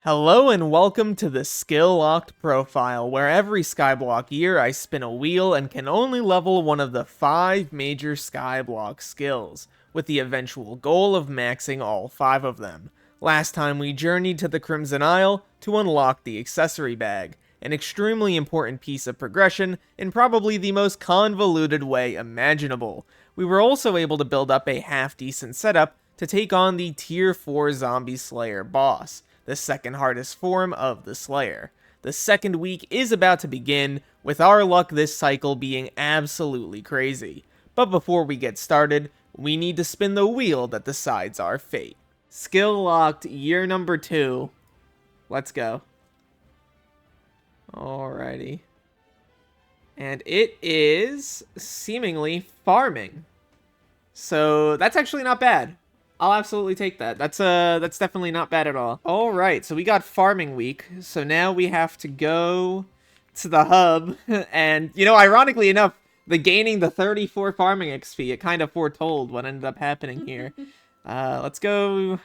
Hello and welcome to the Skill Locked profile, where every Skyblock year I spin a wheel and can only level one of the 5 major Skyblock skills, with the eventual goal of maxing all 5 of them. Last time we journeyed to the Crimson Isle to unlock the accessory bag, an extremely important piece of progression in probably the most convoluted way imaginable. We were also able to build up a half-decent setup to take on the Tier 4 Zombie Slayer boss, the second hardest form of the Slayer. The second week is about to begin, with our luck this cycle being absolutely crazy. But before we get started, we need to spin the wheel that decides our fate. Skill Locked, year number 2. Let's go. Alrighty. And it is seemingly farming. So that's actually not bad. I'll absolutely take that. That's definitely not bad at all. All right, so we got farming week. So now we have to go to the hub. And, you know, ironically enough, the gaining the 34 farming XP, it kind of foretold what ended up happening here. Let's go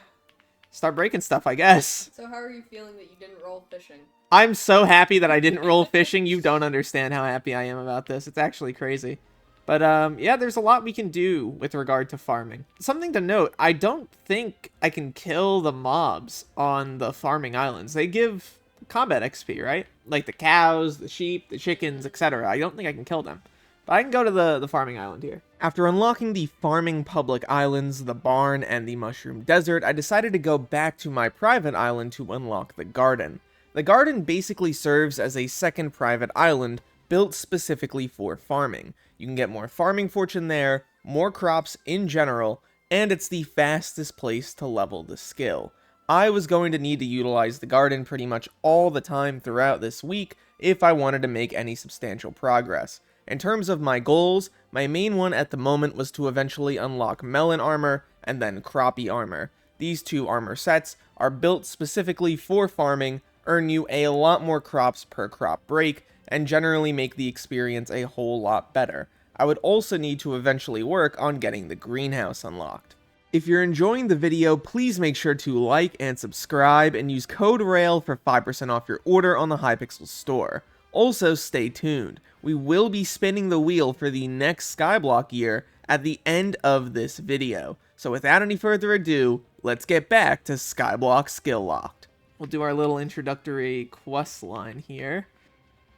start breaking stuff, I guess. So how are you feeling that you didn't roll fishing? I'm so happy that I didn't roll fishing. You don't understand how happy I am about this. It's actually crazy. But, yeah, there's a lot we can do with regard to farming. Something to note, I don't think I can kill the mobs on the farming islands. They give combat XP, right? Like the cows, the sheep, the chickens, etc. I don't think I can kill them. But I can go to the farming island here. After unlocking the farming public islands, the barn, and the mushroom desert, I decided to go back to my private island to unlock the garden. The garden basically serves as a second private island built specifically for farming. You can get more farming fortune there, more crops in general, and it's the fastest place to level the skill. I was going to need to utilize the garden pretty much all the time throughout this week if I wanted to make any substantial progress. In terms of my goals, my main one at the moment was to eventually unlock melon armor and then crappie armor. These two armor sets are built specifically for farming, earn you a lot more crops per crop break, and generally make the experience a whole lot better. I would also need to eventually work on getting the greenhouse unlocked. If you're enjoying the video, please make sure to like and subscribe and use code RAIL for 5% off your order on the Hypixel store. Also stay tuned, we will be spinning the wheel for the next Skyblock year at the end of this video. So without any further ado, let's get back to Skyblock Skill Locked. We'll do our little introductory quest line here.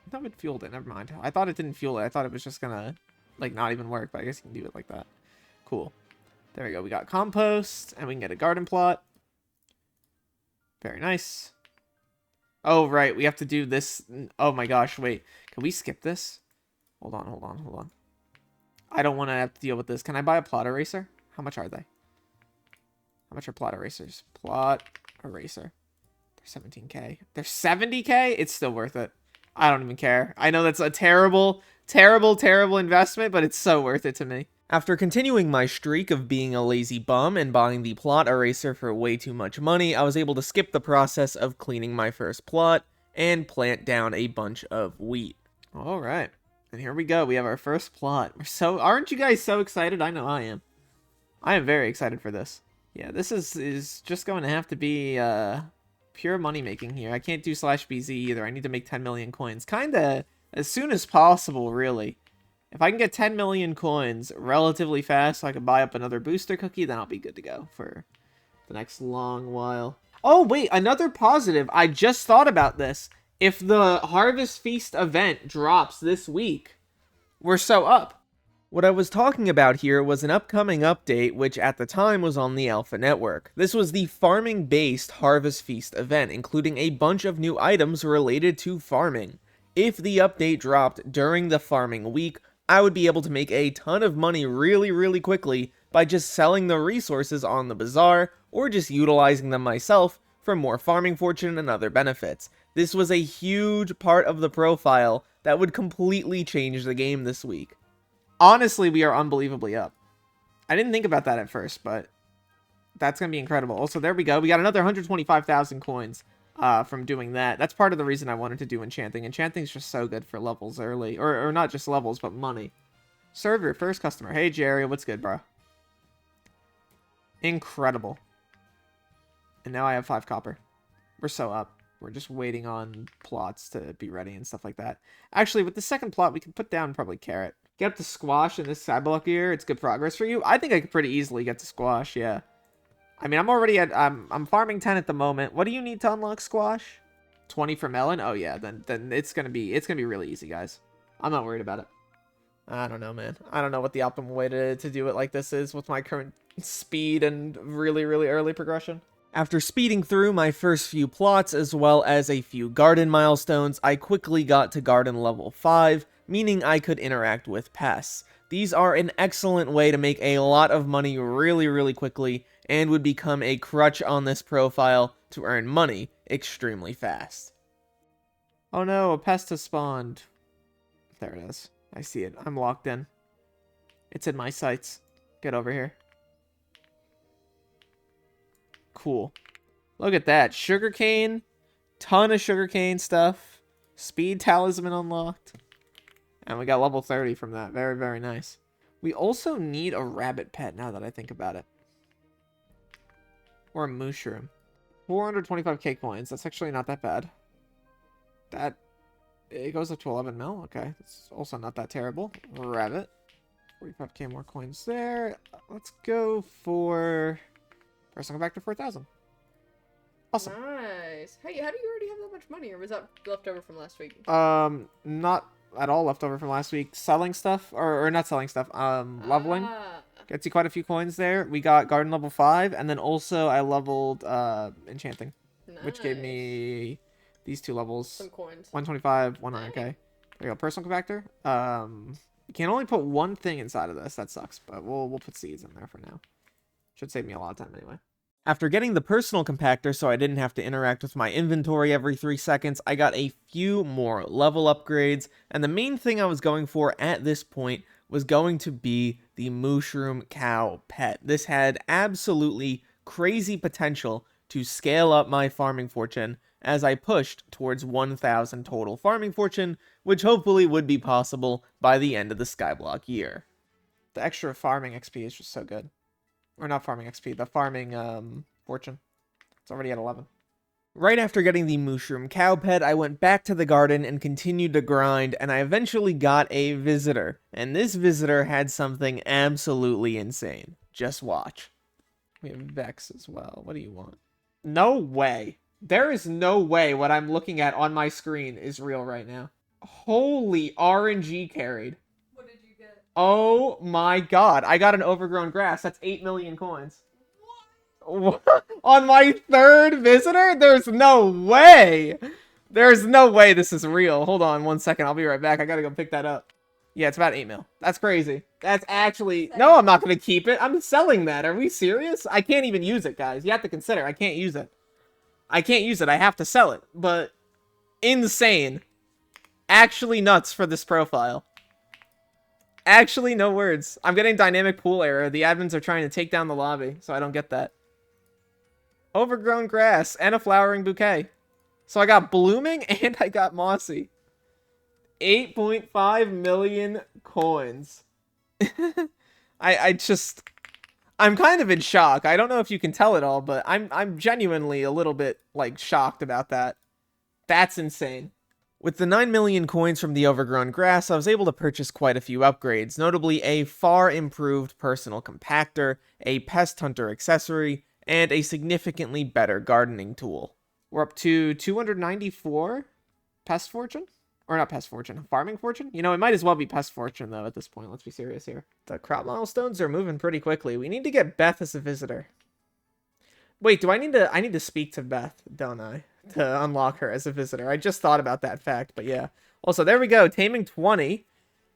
I thought it fueled it, never mind. I thought it didn't fuel it, I thought it was just gonna, like, not even work, but I guess you can do it like that. Cool. There we go, we got compost, and we can get a garden plot. Very nice. Oh, right, we have to do this. Oh my gosh, wait. Can we skip this? Hold on. I don't want to have to deal with this. Can I buy a plot eraser? How much are they? How much are plot erasers? Plot eraser. They're 17k. They're 70k? It's still worth it. I don't even care. I know that's a terrible investment, but it's so worth it to me. After continuing my streak of being a lazy bum and buying the plot eraser for way too much money, I was able to skip the process of cleaning my first plot and plant down a bunch of wheat. Alright, and here we go. We have our first plot. Aren't you guys so excited? I know I am. I am very excited for this. Yeah, this is just going to have to be, pure money making here. I can't do /BZ either. I need to make 10 million coins. Kinda as soon as possible, really. If I can get 10 million coins relatively fast so I can buy up another booster cookie, then I'll be good to go for the next long while. Oh, wait, another positive. I just thought about this. If the Harvest Feast event drops this week, we're so up. What I was talking about here was an upcoming update which at the time was on the Alpha Network. This was the farming-based Harvest Feast event, including a bunch of new items related to farming. If the update dropped during the farming week, I would be able to make a ton of money really quickly by just selling the resources on the bazaar or just utilizing them myself for more farming fortune and other benefits. This was a huge part of the profile that would completely change the game this week. Honestly, we are unbelievably up. I didn't think about that at first, but that's going to be incredible. Also, there we go. We got another 125,000 coins from doing that. That's part of the reason I wanted to do enchanting. Enchanting is just so good for levels early. Or not just levels, but money. Serve your first customer. Hey, Jerry. What's good, bro? Incredible. And now I have 5 copper. We're so up. We're just waiting on plots to be ready and stuff like that. Actually, with the second plot, we can put down probably Carrot. Get up to Squash in this Skyblock year. It's good progress for you. I think I could pretty easily get to Squash, yeah. I mean, I'm already at... I'm farming 10 at the moment. What do you need to unlock Squash? 20 for Melon? Oh, yeah. Then it's gonna be really easy, guys. I'm not worried about it. I don't know, man. I don't know what the optimal way to do it like this is with my current speed and really, really early progression. After speeding through my first few plots as well as a few garden milestones, I quickly got to garden level 5, meaning I could interact with pests. These are an excellent way to make a lot of money really, really quickly and would become a crutch on this profile to earn money extremely fast. Oh no, a pest has spawned. There it is. I see it. I'm locked in. It's in my sights. Get over here. Cool. Look at that. Sugarcane. Ton of sugarcane stuff. Speed talisman unlocked. And we got level 30 from that. Very, very nice. We also need a rabbit pet now that I think about it. Or a mushroom. 425k coins. That's actually not that bad. It goes up to 11 mil. Okay. That's also not that terrible. Rabbit. 45k more coins there. Let's go for... First, I'll go back to 4,000. Awesome. Nice. Hey, how do you already have that much money? Or was that left over from last week? Not at all left over from last week. Selling stuff. Or not selling stuff. Leveling. Gets you quite a few coins there. We got Garden level 5. And then also, I leveled Enchanting. Nice. Which gave me... These 2 levels. Some coins. 125, 100k. There you go. Personal compactor. You can only put one thing inside of this. That sucks, but we'll put seeds in there for now. Should save me a lot of time anyway. After getting the personal compactor so I didn't have to interact with my inventory every 3 seconds, I got a few more level upgrades, and the main thing I was going for at this point was going to be the Mushroom Cow pet. This had absolutely crazy potential to scale up my farming fortune as I pushed towards 1,000 total farming fortune, which hopefully would be possible by the end of the Skyblock year. The extra farming XP is just so good. Or not farming XP, the farming fortune. It's already at 11. Right after getting the Mushroom Cow pet, I went back to the garden and continued to grind, and I eventually got a visitor. And this visitor had something absolutely insane. Just watch. We have Vex as well. What do you want? No way. There is no way what I'm looking at on my screen is real right now. Holy RNG carried. What did you get? Oh my god. I got an overgrown grass. That's 8 million coins. What? On my 3rd visitor? There's no way. There's no way this is real. Hold on 1 second. I'll be right back. I gotta go pick that up. Yeah, it's about 8 mil. That's crazy. That's actually... No, I'm not gonna keep it. I'm selling that. Are we serious? I can't even use it, guys. You have to consider. I can't use it. I can't use it. I have to sell it. But insane. Actually nuts for this profile. Actually, no words. I'm getting dynamic pool error. The admins are trying to take down the lobby, so I don't get that. Overgrown grass and a flowering bouquet. So I got blooming and I got mossy. 8.5 million coins. I'm kind of in shock. I don't know if you can tell it all, but I'm genuinely a little bit, like, shocked about that. That's insane. With the 9 million coins from the overgrown grass, I was able to purchase quite a few upgrades, notably a far improved personal compactor, a pest hunter accessory, and a significantly better gardening tool. We're up to 294 pest fortune? Or not pest fortune, farming fortune? You know, it might as well be pest fortune, though, at this point. Let's be serious here. The crop milestones are moving pretty quickly. We need to get Beth as a visitor. Wait, I need to speak to Beth, don't I? To unlock her as a visitor. I just thought about that fact, but yeah. Also, there we go. Taming 20,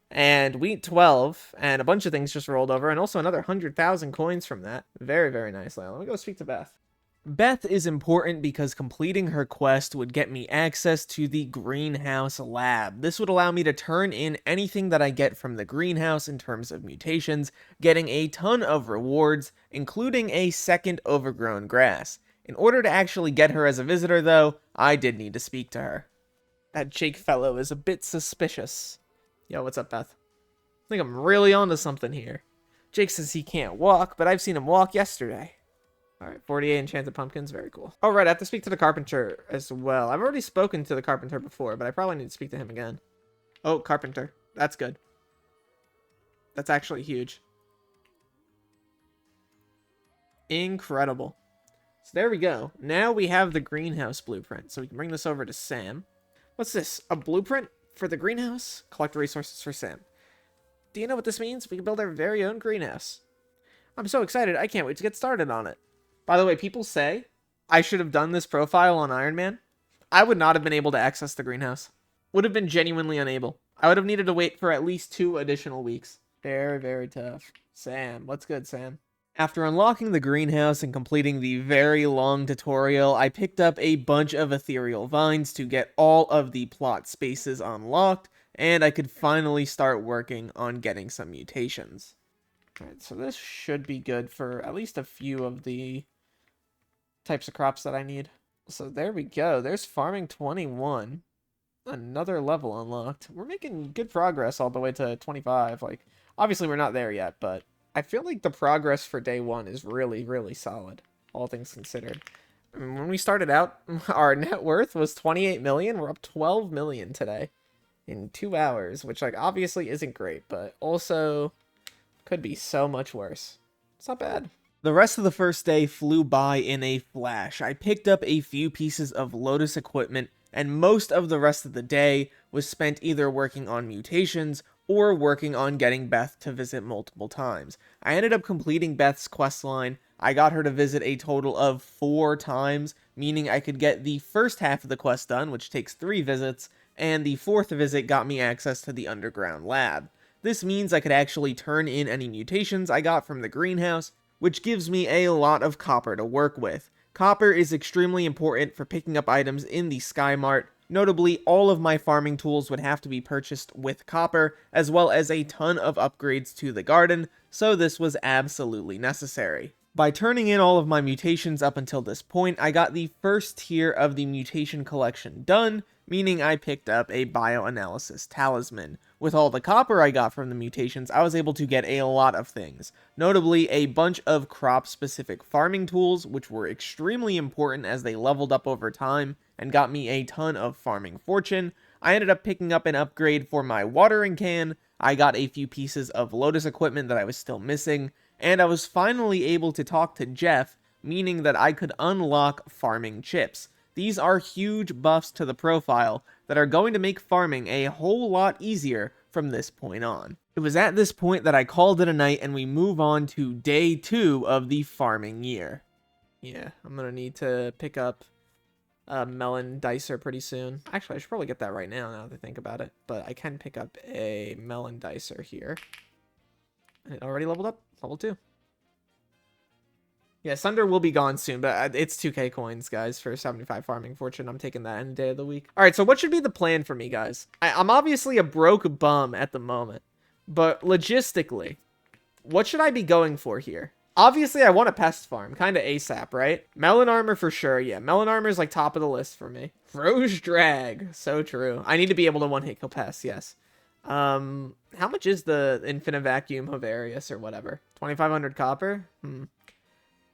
and wheat 12, and a bunch of things just rolled over, and also another 100,000 coins from that. Very, very nice. Let me go speak to Beth. Beth is important because completing her quest would get me access to the greenhouse lab. This would allow me to turn in anything that I get from the greenhouse in terms of mutations, getting a ton of rewards, including a second overgrown grass. In order to actually get her as a visitor, though, I did need to speak to her. That Jake fellow is a bit suspicious. Yo, what's up, Beth? I think I'm really onto something here. Jake says he can't walk, but I've seen him walk yesterday. All right, 48 enchanted pumpkins. Very cool. Oh, right. I have to speak to the carpenter as well. I've already spoken to the carpenter before, but I probably need to speak to him again. Oh, carpenter. That's good. That's actually huge. Incredible. So there we go. Now we have the greenhouse blueprint. So we can bring this over to Sam. What's this? A blueprint for the greenhouse? Collect resources for Sam. Do you know what this means? We can build our very own greenhouse. I'm so excited. I can't wait to get started on it. By the way, people say I should have done this profile on Iron Man. I would not have been able to access the greenhouse. Would have been genuinely unable. I would have needed to wait for at least 2 additional weeks. Very, very tough. Sam, what's good, Sam? After unlocking the greenhouse and completing the very long tutorial, I picked up a bunch of ethereal vines to get all of the plot spaces unlocked, and I could finally start working on getting some mutations. Alright, so this should be good for at least a few of the types of crops that I need. So there we go. There's farming 21. Another level unlocked. We're making good progress all the way to 25. Like, obviously we're not there yet, but I feel like the progress for day 1 is really, really solid, all things considered. I mean, when we started out, our net worth was 28 million. We're up 12 million today in 2 hours, which, like, obviously isn't great, but also could be so much worse. It's not bad. The rest of the first day flew by in a flash. I picked up a few pieces of Lotus equipment, and most of the rest of the day was spent either working on mutations or working on getting Beth to visit multiple times. I ended up completing Beth's questline. I got her to visit a total of 4 times, meaning I could get the first half of the quest done, which takes 3 visits, and the 4th visit got me access to the underground lab. This means I could actually turn in any mutations I got from the greenhouse, which gives me a lot of copper to work with. Copper is extremely important for picking up items in the Sky Mart. Notably, all of my farming tools would have to be purchased with copper, as well as a ton of upgrades to the garden, so this was absolutely necessary. By turning in all of my mutations up until this point, I got the first tier of the mutation collection done, meaning I picked up a bioanalysis talisman. With all the copper I got from the mutations, I was able to get a lot of things. Notably, a bunch of crop-specific farming tools, which were extremely important as they leveled up over time, and got me a ton of farming fortune. I ended up picking up an upgrade for my watering can, I got a few pieces of Lotus equipment that I was still missing, and I was finally able to talk to Jeff, meaning that I could unlock farming chips. These are huge buffs to the profile that are going to make farming a whole lot easier from this point on. It was at this point that I called it a night and we move on to day 2 of the farming year. Yeah, I'm gonna need to pick up a melon dicer pretty soon. Actually, I should probably get that right now that I think about it. But I can pick up a melon dicer here. And it already leveled up. Level 2. Yeah, Sunder will be gone soon, but it's 2k coins, guys, for 75 farming fortune. I'm taking that any day of the week. All right, so what should be the plan for me, guys? I'm obviously a broke bum at the moment, but logistically, what should I be going for here? Obviously, I want a pest farm, kind of ASAP, right? Melon armor for sure, yeah. Melon armor is like top of the list for me. Roche drag, so true. I need to be able to one-hit kill pests, yes. How much is the infinite vacuum Hovarius or whatever? 2,500 copper?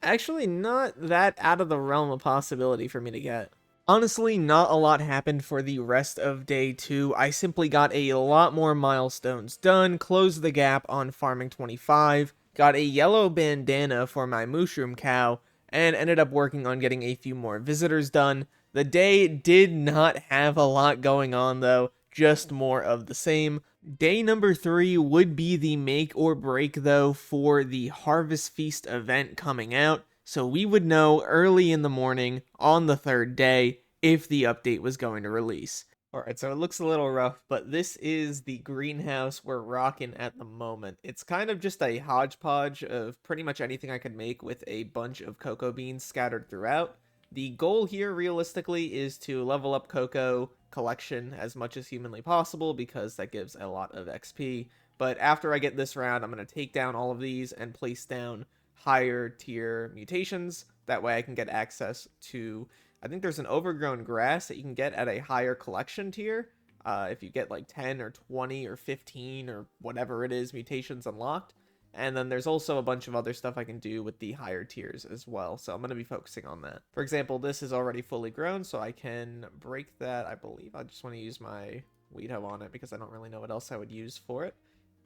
Actually, not that out of the realm of possibility for me to get. Honestly, not a lot happened for the rest of day 2. I simply got a lot more milestones done, closed the gap on farming 25, got a yellow bandana for my mushroom cow, and ended up working on getting a few more visitors done. The day did not have a lot going on though, just more of the same. Day number 3 would be the make or break though for the Harvest Feast event coming out, so we would know early in the morning on the 3rd day if the update was going to release. Alright, so it looks a little rough, but this is the greenhouse we're rocking at the moment. It's kind of just a hodgepodge of pretty much anything I could make with a bunch of cocoa beans scattered throughout. The goal here, realistically, is to level up cocoa collection as much as humanly possible because that gives a lot of XP. But after I get this round, I'm going to take down all of these and place down higher tier mutations. That way I can get access to, I think there's an overgrown grass that you can get at a higher collection tier. If you get like 10 or 20 or 15 or whatever it is mutations unlocked. And then there's also a bunch of other stuff I can do with the higher tiers as well. So I'm going to be focusing on that. For example, this is already fully grown, so I can break that. I believe I just want to use my Weed Hoe on it because I don't really know what else I would use for it.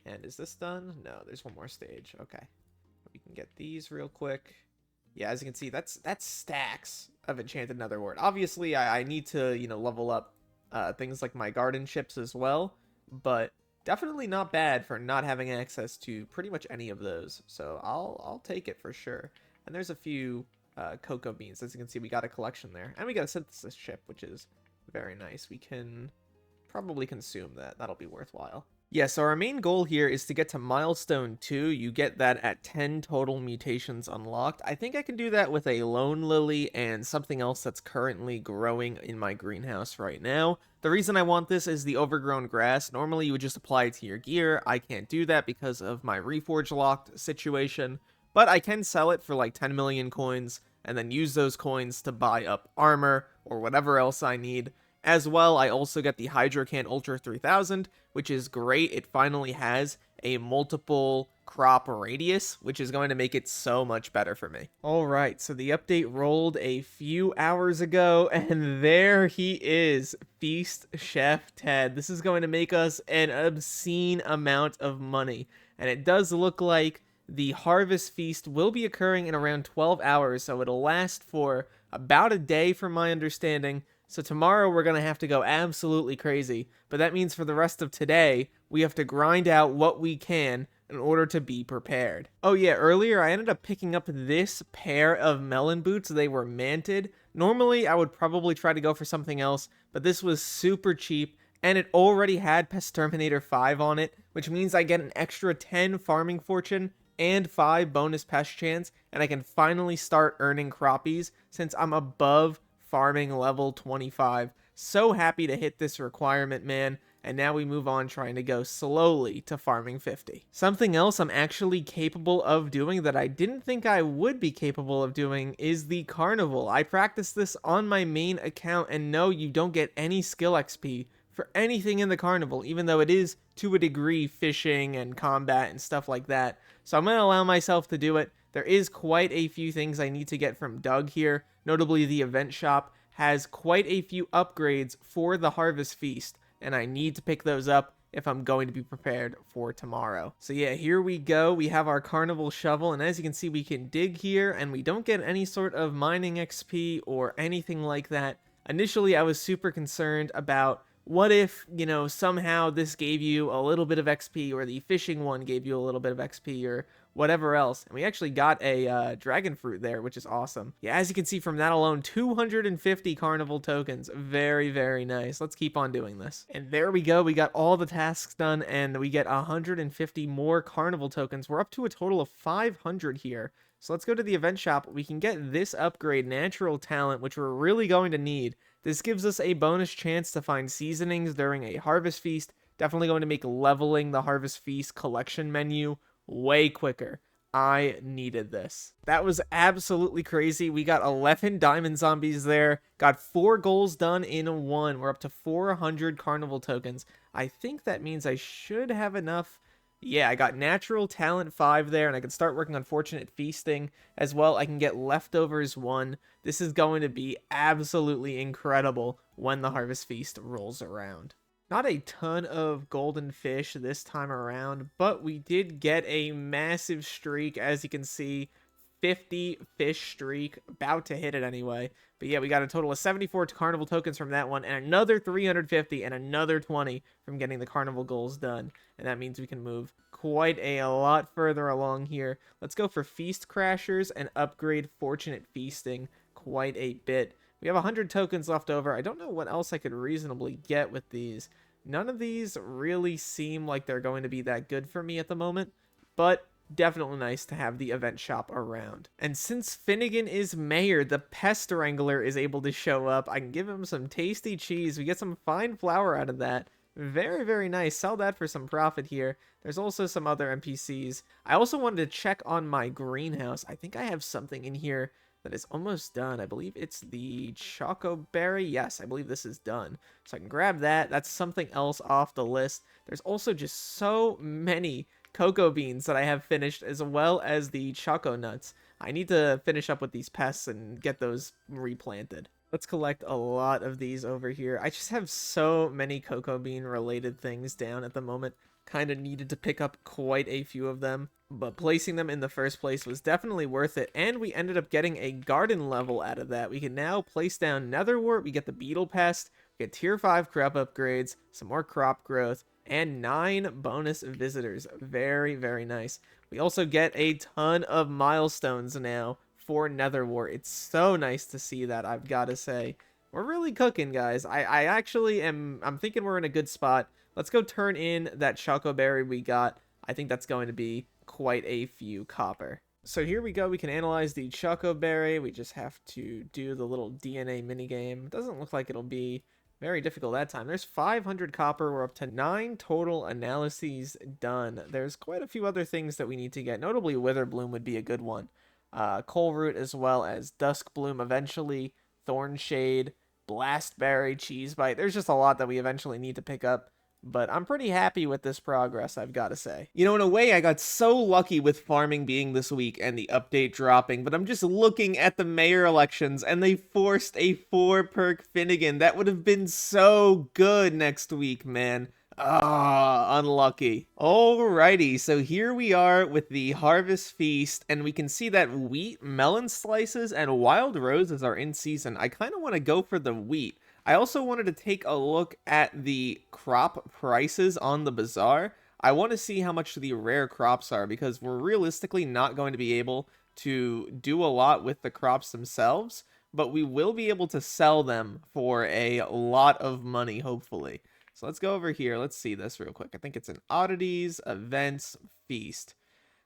And is this done? No, there's one more stage. Okay. We can get these real quick. Yeah, as you can see, that's stacks of Enchanted Netherwort. Obviously, I need to, level up things like my garden chips as well, but definitely not bad for not having access to pretty much any of those. So I'll take it for sure. And there's a few cocoa beans. As you can see, we got a collection there. And we got a synthesis chip, which is very nice. We can probably consume that. That'll be worthwhile. Yeah, so our main goal here is to get to milestone 2. You get that at 10 total mutations unlocked. I think I can do that with a Lone Lily and something else that's currently growing in my greenhouse right now. The reason I want this is the overgrown grass. Normally you would just apply it to your gear. I can't do that because of my Reforge locked situation, but I can sell it for like 10 million coins and then use those coins to buy up armor or whatever else I need. As well, I also get the Hydrocant Ultra 3000, which is great. It finally has a multiple crop radius, which is going to make it so much better for me. Alright, so the update rolled a few hours ago, and there he is, Feast Chef Ted. This is going to make us an obscene amount of money, and it does look like the Harvest Feast will be occurring in around 12 hours, so it'll last for about a day from my understanding. So tomorrow we're going to have to go absolutely crazy, but that means for the rest of today, we have to grind out what we can in order to be prepared. Oh yeah, earlier I ended up picking up this pair of melon boots. They were manted. Normally I would probably try to go for something else, but this was super cheap, and it already had Pest Terminator 5 on it, which means I get an extra 10 farming fortune and 5 bonus pest chance, and I can finally start earning croppies since I'm above farming level 25. So happy to hit this requirement, man. And now we move on trying to go slowly to farming 50. Something else I'm actually capable of doing that I didn't think I would be capable of doing is the Carnival. I practiced this on my main account, and no, you don't get any skill XP for anything in the Carnival, even though it is to a degree fishing and combat and stuff like that. So I'm going to allow myself to do it. There is quite a few things I need to get from Doug here. Notably, the event shop has quite a few upgrades for the Harvest Feast, and I need to pick those up if I'm going to be prepared for tomorrow. So yeah, here we go. We have our Carnival shovel, and as you can see, we can dig here, and we don't get any sort of mining XP or anything like that. Initially, I was super concerned about what if, somehow this gave you a little bit of XP, or the fishing one gave you a little bit of XP, or whatever else. And we actually got a dragon fruit there, which is awesome. Yeah, as you can see from that alone, 250 Carnival tokens. Very, very nice. Let's keep on doing this. And there we go. We got all the tasks done, and we get 150 more Carnival tokens. We're up to a total of 500 here. So let's go to the event shop. We can get this upgrade, Natural Talent, which we're really going to need. This gives us a bonus chance to find seasonings during a Harvest Feast. Definitely going to make leveling the Harvest Feast collection menu way quicker. I needed this. That was absolutely crazy. We got 11 diamond zombies there. Got 4 goals done in 1. We're up to 400 Carnival tokens. I think that means I should have enough. Yeah, I got Natural Talent 5 there, and I can start working on Fortunate Feasting as well. I can get Leftovers 1. This is going to be absolutely incredible when the Harvest Feast rolls around. Not a ton of golden fish this time around, but we did get a massive streak, as you can see. 50 fish streak, about to hit it anyway. But yeah, we got a total of 74 Carnival tokens from that one, and another 350 and another 20 from getting the Carnival goals done. And that means we can move quite a lot further along here. Let's go for Feast Crashers and upgrade Fortunate Feasting quite a bit. We have 100 tokens left over. I don't know what else I could reasonably get with these. None of these really seem like they're going to be that good for me at the moment, but definitely nice to have the event shop around. And since Finnegan is mayor, the Pest Wrangler is able to show up. I can give him some tasty cheese. We get some fine flour out of that. Very, very nice. Sell that for some profit here. There's also some other NPCs. I also wanted to check on my greenhouse. I think I have something in here that is almost done. I believe it's the Choco Berry. Yes, I believe this is done. So I can grab that. That's something else off the list. There's also just so many cocoa beans that I have finished, as well as the choco nuts. I need to finish up with these pests and get those replanted. Let's collect a lot of these over here. I just have so many cocoa bean related things down at the moment. Kind of needed to pick up quite a few of them, but placing them in the first place was definitely worth it, and we ended up getting a garden level out of that. We can now place down netherwort, we get the beetle pest, we get tier 5 crop upgrades, some more crop growth, and 9 bonus visitors. Very, very nice. We also get a ton of milestones now for netherwort. It's so nice to see that, I've got to say. We're really cooking, guys. I actually am, I'm thinking we're in a good spot. Let's go turn in that chocoberry we got. I think that's going to be quite a few copper. So here we go. We can analyze the chocoberry. We just have to do the little DNA minigame. Doesn't look like it'll be very difficult that time. There's 500 copper. We're up to 9 total analyses done. There's quite a few other things that we need to get. Notably, Witherbloom would be a good one. Coalroot, as well as Duskbloom eventually, Thornshade, Blastberry, Cheesebite. There's just a lot that we eventually need to pick up. But I'm pretty happy with this progress, I've got to say. You know, in a way, I got so lucky with farming being this week and the update dropping, but I'm just looking at the mayor elections, and they forced a 4-perk Finnegan. That would have been so good next week, man. Ah, unlucky. Alrighty, so here we are with the Harvest Feast, and we can see that wheat, melon slices, and wild roses are in season. I kind of want to go for the wheat. I also wanted to take a look at the crop prices on the bazaar. I want to see how much the rare crops are, because we're realistically not going to be able to do a lot with the crops themselves, but we will be able to sell them for a lot of money, hopefully. So let's go over here. Let's see this real quick. I think it's an Oddities, Events, Feast.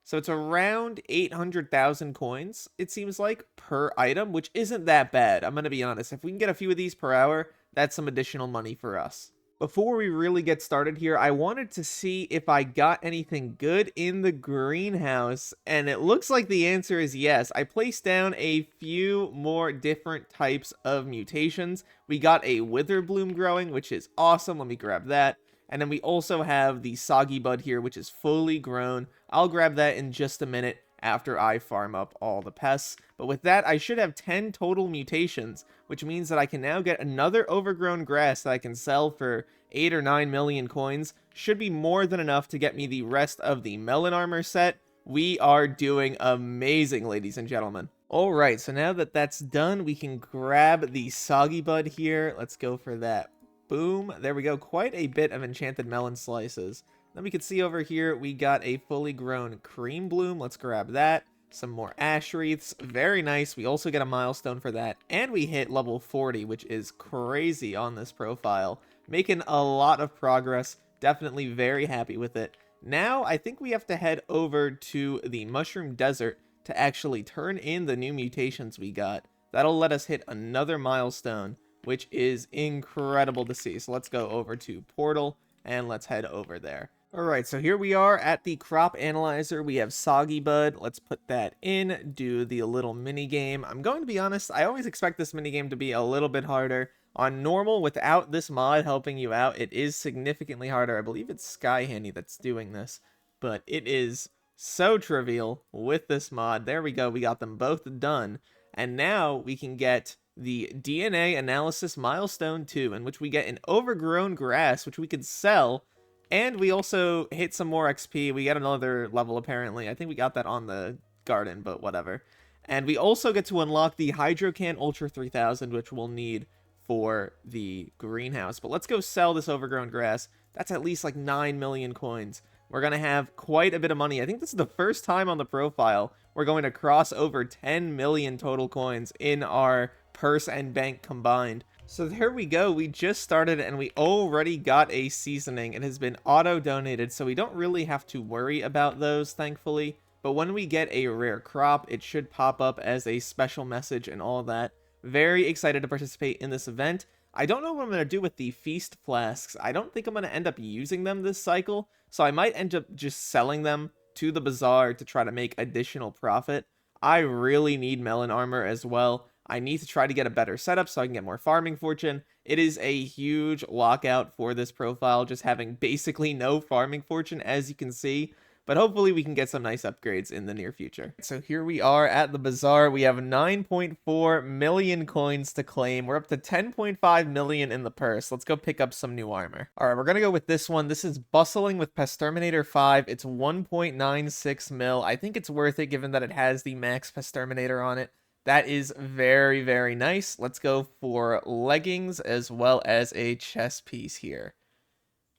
So it's around 800,000 coins, it seems like, per item, which isn't that bad. I'm going to be honest. If we can get a few of these per hour, that's some additional money for us. Before we really get started here, I wanted to see if I got anything good in the greenhouse, and it looks like the answer is yes. I placed down a few more different types of mutations. We got a Witherbloom growing, which is awesome. Let me grab that. And then we also have the Soggy Bud here, which is fully grown. I'll grab that in just a minute after I farm up all the pests. But with that, I should have 10 total mutations, which means that I can now get another overgrown grass that I can sell for 8 or 9 million coins. Should be more than enough to get me the rest of the melon armor set. We are doing amazing, ladies and gentlemen. Alright, so now that that's done, we can grab the Soggy Bud here. Let's go for that. Boom. There we go. Quite a bit of enchanted melon slices. Then we can see over here, we got a fully grown cream bloom. Let's grab that. Some more ash wreaths. Very nice. We also get a milestone for that. And we hit level 40, which is crazy on this profile. Making a lot of progress. Definitely very happy with it. Now, I think we have to head over to the Mushroom Desert to actually turn in the new mutations we got. That'll let us hit another milestone, which is incredible to see. So let's go over to Portal, and let's head over there. Alright, so here we are at the crop analyzer. We have Soggy Bud. Let's put that in, do the little mini game. I'm going to be honest, I always expect this mini game to be a little bit harder. On normal, without this mod helping you out, it is significantly harder. I believe it's Sky Handy that's doing this, but it is so trivial with this mod. There we go, we got them both done. And now we can get the DNA analysis milestone 2, in which we get an overgrown grass, which we could sell, and we also hit some more XP. We get another level, apparently. I think we got that on the garden, but whatever. And we also get to unlock the Hydrocan Ultra 3000, which we'll need for the greenhouse. But let's go sell this overgrown grass. That's at least like 9 million coins. We're going to have quite a bit of money. I think this is the first time on the profile we're going to cross over 10 million total coins in our purse and bank combined. So there we go. We just started and we already got a seasoning. It has been auto-donated, so we don't really have to worry about those, thankfully. But when we get a rare crop, it should pop up as a special message and all that. Very excited to participate in this event. I don't know what I'm going to do with the feast flasks. I don't think I'm going to end up using them this cycle, so I might end up just selling them to the bazaar to try to make additional profit. I really need melon armor as well. I need to try to get a better setup so I can get more farming fortune. It is a huge lockout for this profile, just having basically no farming fortune, as you can see. but hopefully we can get some nice upgrades in the near future. So here we are at the bazaar. We have 9.4 million coins to claim. We're up to 10.5 million in the purse. Let's go pick up some new armor. All right, we're gonna go with this one. This is Bustling with Pesterminator 5. It's 1.96 mil. I think it's worth it given that it has the max Pesterminator on it. That is very, very nice. Let's go for leggings as well as a chest piece here.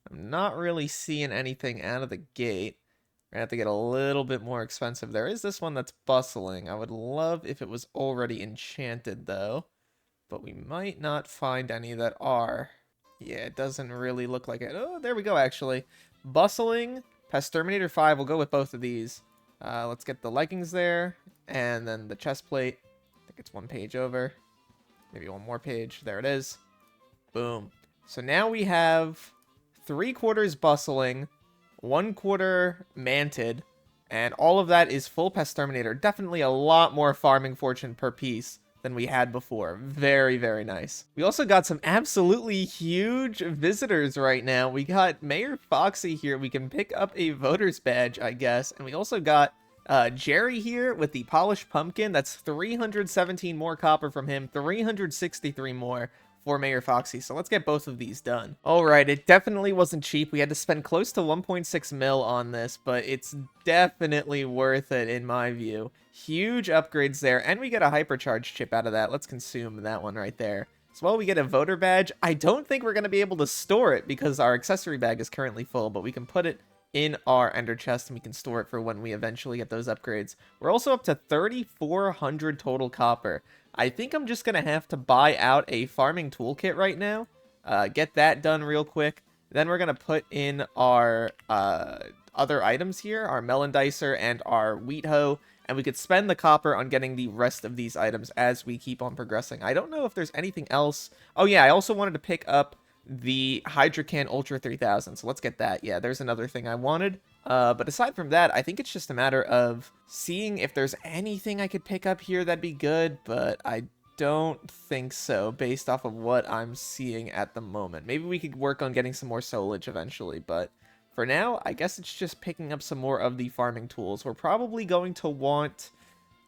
I'm not really seeing anything out of the gate. We're gonna have to get a little bit more expensive. There is this one that's Bustling. I would love if it was already enchanted though, but we might not find any that are. Yeah, it doesn't really look like it. Oh, there we go, actually. Bustling, Pesterminator 5. We'll go with both of these. Let's get the leggings there, and then the chest plate. I think it's one page over. Maybe one more page. There it is. Boom. So now we have 3/4 Bustling, 1/4 Manted, and all of that is full Pesterminator. Definitely a lot more farming fortune per piece than we had before. Very, very nice. We also got some absolutely huge visitors right now. We got Mayor Foxy here. We can pick up a voter's badge, I guess. And we also got Jerry here with the polished pumpkin. That's 317 more copper from him, 363 more for Mayor Foxy. So let's get both of these done. All right, it definitely wasn't cheap. We had to spend close to 1.6 mil on this, but it's definitely worth it in my view. Huge upgrades there, and we get a hypercharge chip out of that. Let's consume that one right there. As well, we get a voter badge. I don't think we're going to be able to store it because our accessory bag is currently full, but we can put it in our ender chest and we can store it for when we eventually get those upgrades. We're also up to 3,400 total copper. I think I'm just going to have to buy out a farming toolkit right now. Get that done real quick. Then we're going to put in our other items here, our melon dicer and our wheat hoe. And we could spend the copper on getting the rest of these items as we keep on progressing. I don't know if there's anything else. Oh yeah, I also wanted to pick up the Hydrocan Ultra 3000. So let's get that. Yeah, there's another thing I wanted. But aside from that, I think it's just a matter of seeing if there's anything I could pick up here that'd be good. But I don't think so based off of what I'm seeing at the moment. Maybe we could work on getting some more solage eventually, but for now, I guess it's just picking up some more of the farming tools. We're probably going to want,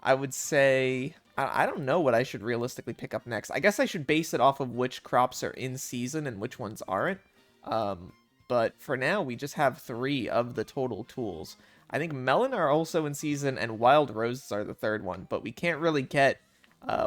I would say, I don't know what I should realistically pick up next. I guess I should base it off of which crops are in season and which ones aren't. But for now, we just have 3 of the total tools. I think melon are also in season and wild roses are the 3rd one, but we can't really get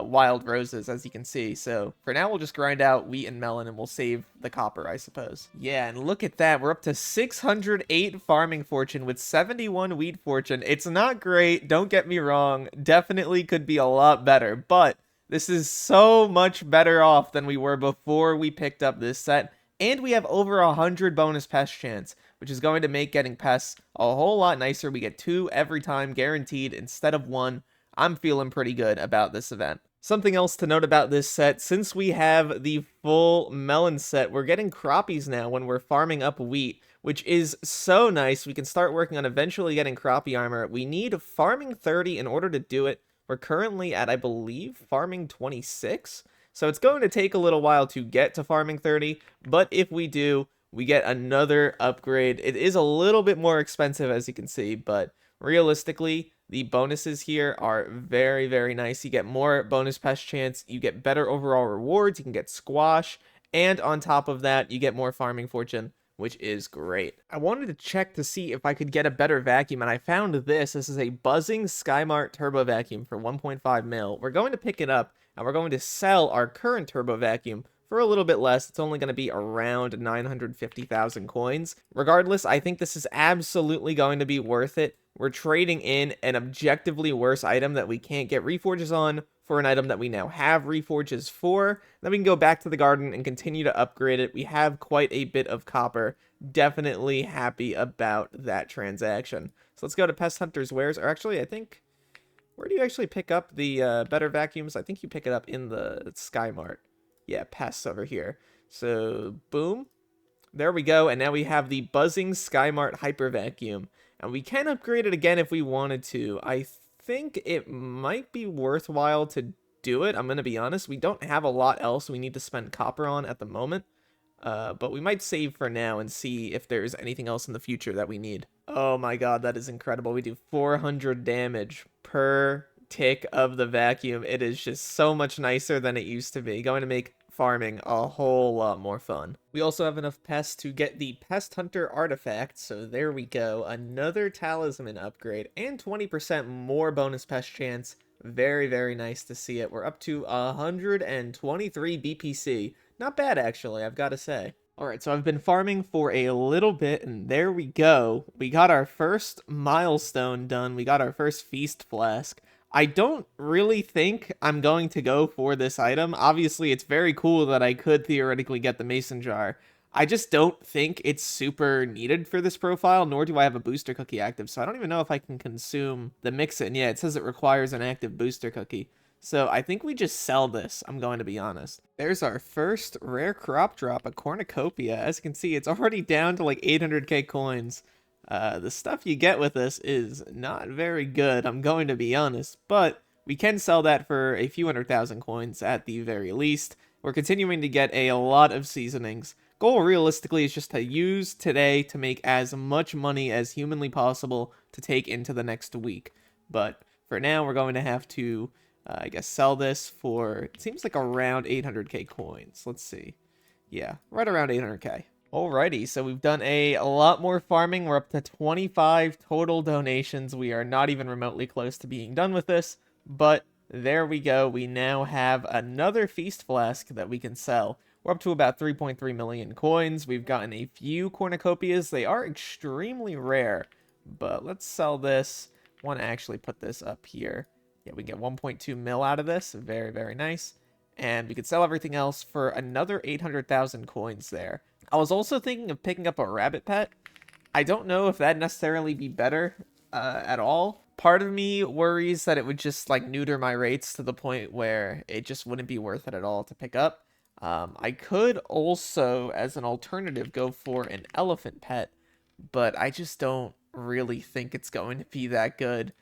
wild roses, as you can see. So for now, we'll just grind out wheat and melon and we'll save the copper, I suppose. Yeah, and look at that. We're up to 608 farming fortune with 71 wheat fortune. It's not great. Don't get me wrong. Definitely could be a lot better, but this is so much better off than we were before we picked up this set. And we have over 100 bonus pest chance, which is going to make getting pests a whole lot nicer. We get 2 every time guaranteed instead of 1. I'm feeling pretty good about this event. Something else to note about this set, since we have the full melon set, we're getting croppies now when we're farming up wheat, which is so nice. We can start working on eventually getting croppy armor. We need farming 30 in order to do it. We're currently at, I believe, farming 26. So it's going to take a little while to get to farming 30, but if we do, we get another upgrade. It is a little bit more expensive, as you can see, but realistically, the bonuses here are very, very nice. You get more bonus pest chance, you get better overall rewards, you can get squash, and on top of that, you get more farming fortune, which is great. I wanted to check to see if I could get a better vacuum, and I found this. This is a Buzzing Skymart Turbo Vacuum for 1.5 mil. We're going to pick it up, and we're going to sell our current Turbo Vacuum for a little bit less. It's only going to be around 950,000 coins. Regardless, I think this is absolutely going to be worth it. We're trading in an objectively worse item that we can't get reforges on for an item that we now have reforges for. Then we can go back to the garden and continue to upgrade it. We have quite a bit of copper. Definitely happy about that transaction. So let's go to Pest Hunter's Wares. Or actually, I think, where do you actually pick up the better vacuums? I think you pick it up in the Skymart. Yeah, Pests over here. So, boom. There we go. And now we have the Buzzing Skymart Hyper Vacuum. And we can upgrade it again if we wanted to. I think it might be worthwhile to do it. I'm going to be honest. We don't have a lot else we need to spend copper on at the moment. But we might save for now and see if there's anything else in the future that we need. Oh my god, that is incredible. We do 400 damage per tick of the vacuum. It is just so much nicer than it used to be. Going to make farming a whole lot more fun. We also have enough pests to get the Pest Hunter artifact, so there we go. Another talisman upgrade and 20% more bonus pest chance. Very, very nice to see it. We're up to 123 BPC. Not bad, actually, I've got to say. Alright, so I've been farming for a little bit, and there we go. We got our first milestone done. We got our first feast flask. I don't really think I'm going to go for this item. Obviously, it's very cool that I could theoretically get the mason jar. I just don't think it's super needed for this profile, nor do I have a booster cookie active, so I don't even know if I can consume the mix-in. Yeah, it says it requires an active booster cookie. So I think we just sell this, I'm going to be honest. There's our first rare crop drop, a cornucopia. As you can see, it's already down to like 800k coins. The stuff you get with this is not very good, I'm going to be honest, but we can sell that for a few 100,000 coins at the very least. We're continuing to get a lot of seasonings. Goal realistically is just to use today to make as much money as humanly possible to take into the next week. But for now, we're going to have to, I guess, sell this for, it seems like around 800k coins. Let's see. Yeah, right around 800k. Alrighty, so we've done a lot more farming. We're up to 25 total donations. We are not even remotely close to being done with this, but there we go. We now have another feast flask that we can sell. We're up to about 3.3 million coins. We've gotten a few cornucopias. They are extremely rare, but let's sell this. I want to actually put this up here. Yeah, we get 1.2 mil out of this. Very, very nice. And we could sell everything else for another 800,000 coins there. I was also thinking of picking up a rabbit pet. I don't know if that'd necessarily be better at all. Part of me worries that it would just like neuter my rates to the point where it just wouldn't be worth it at all to pick up. I could also, as an alternative, go for an elephant pet, but I just don't really think it's going to be that good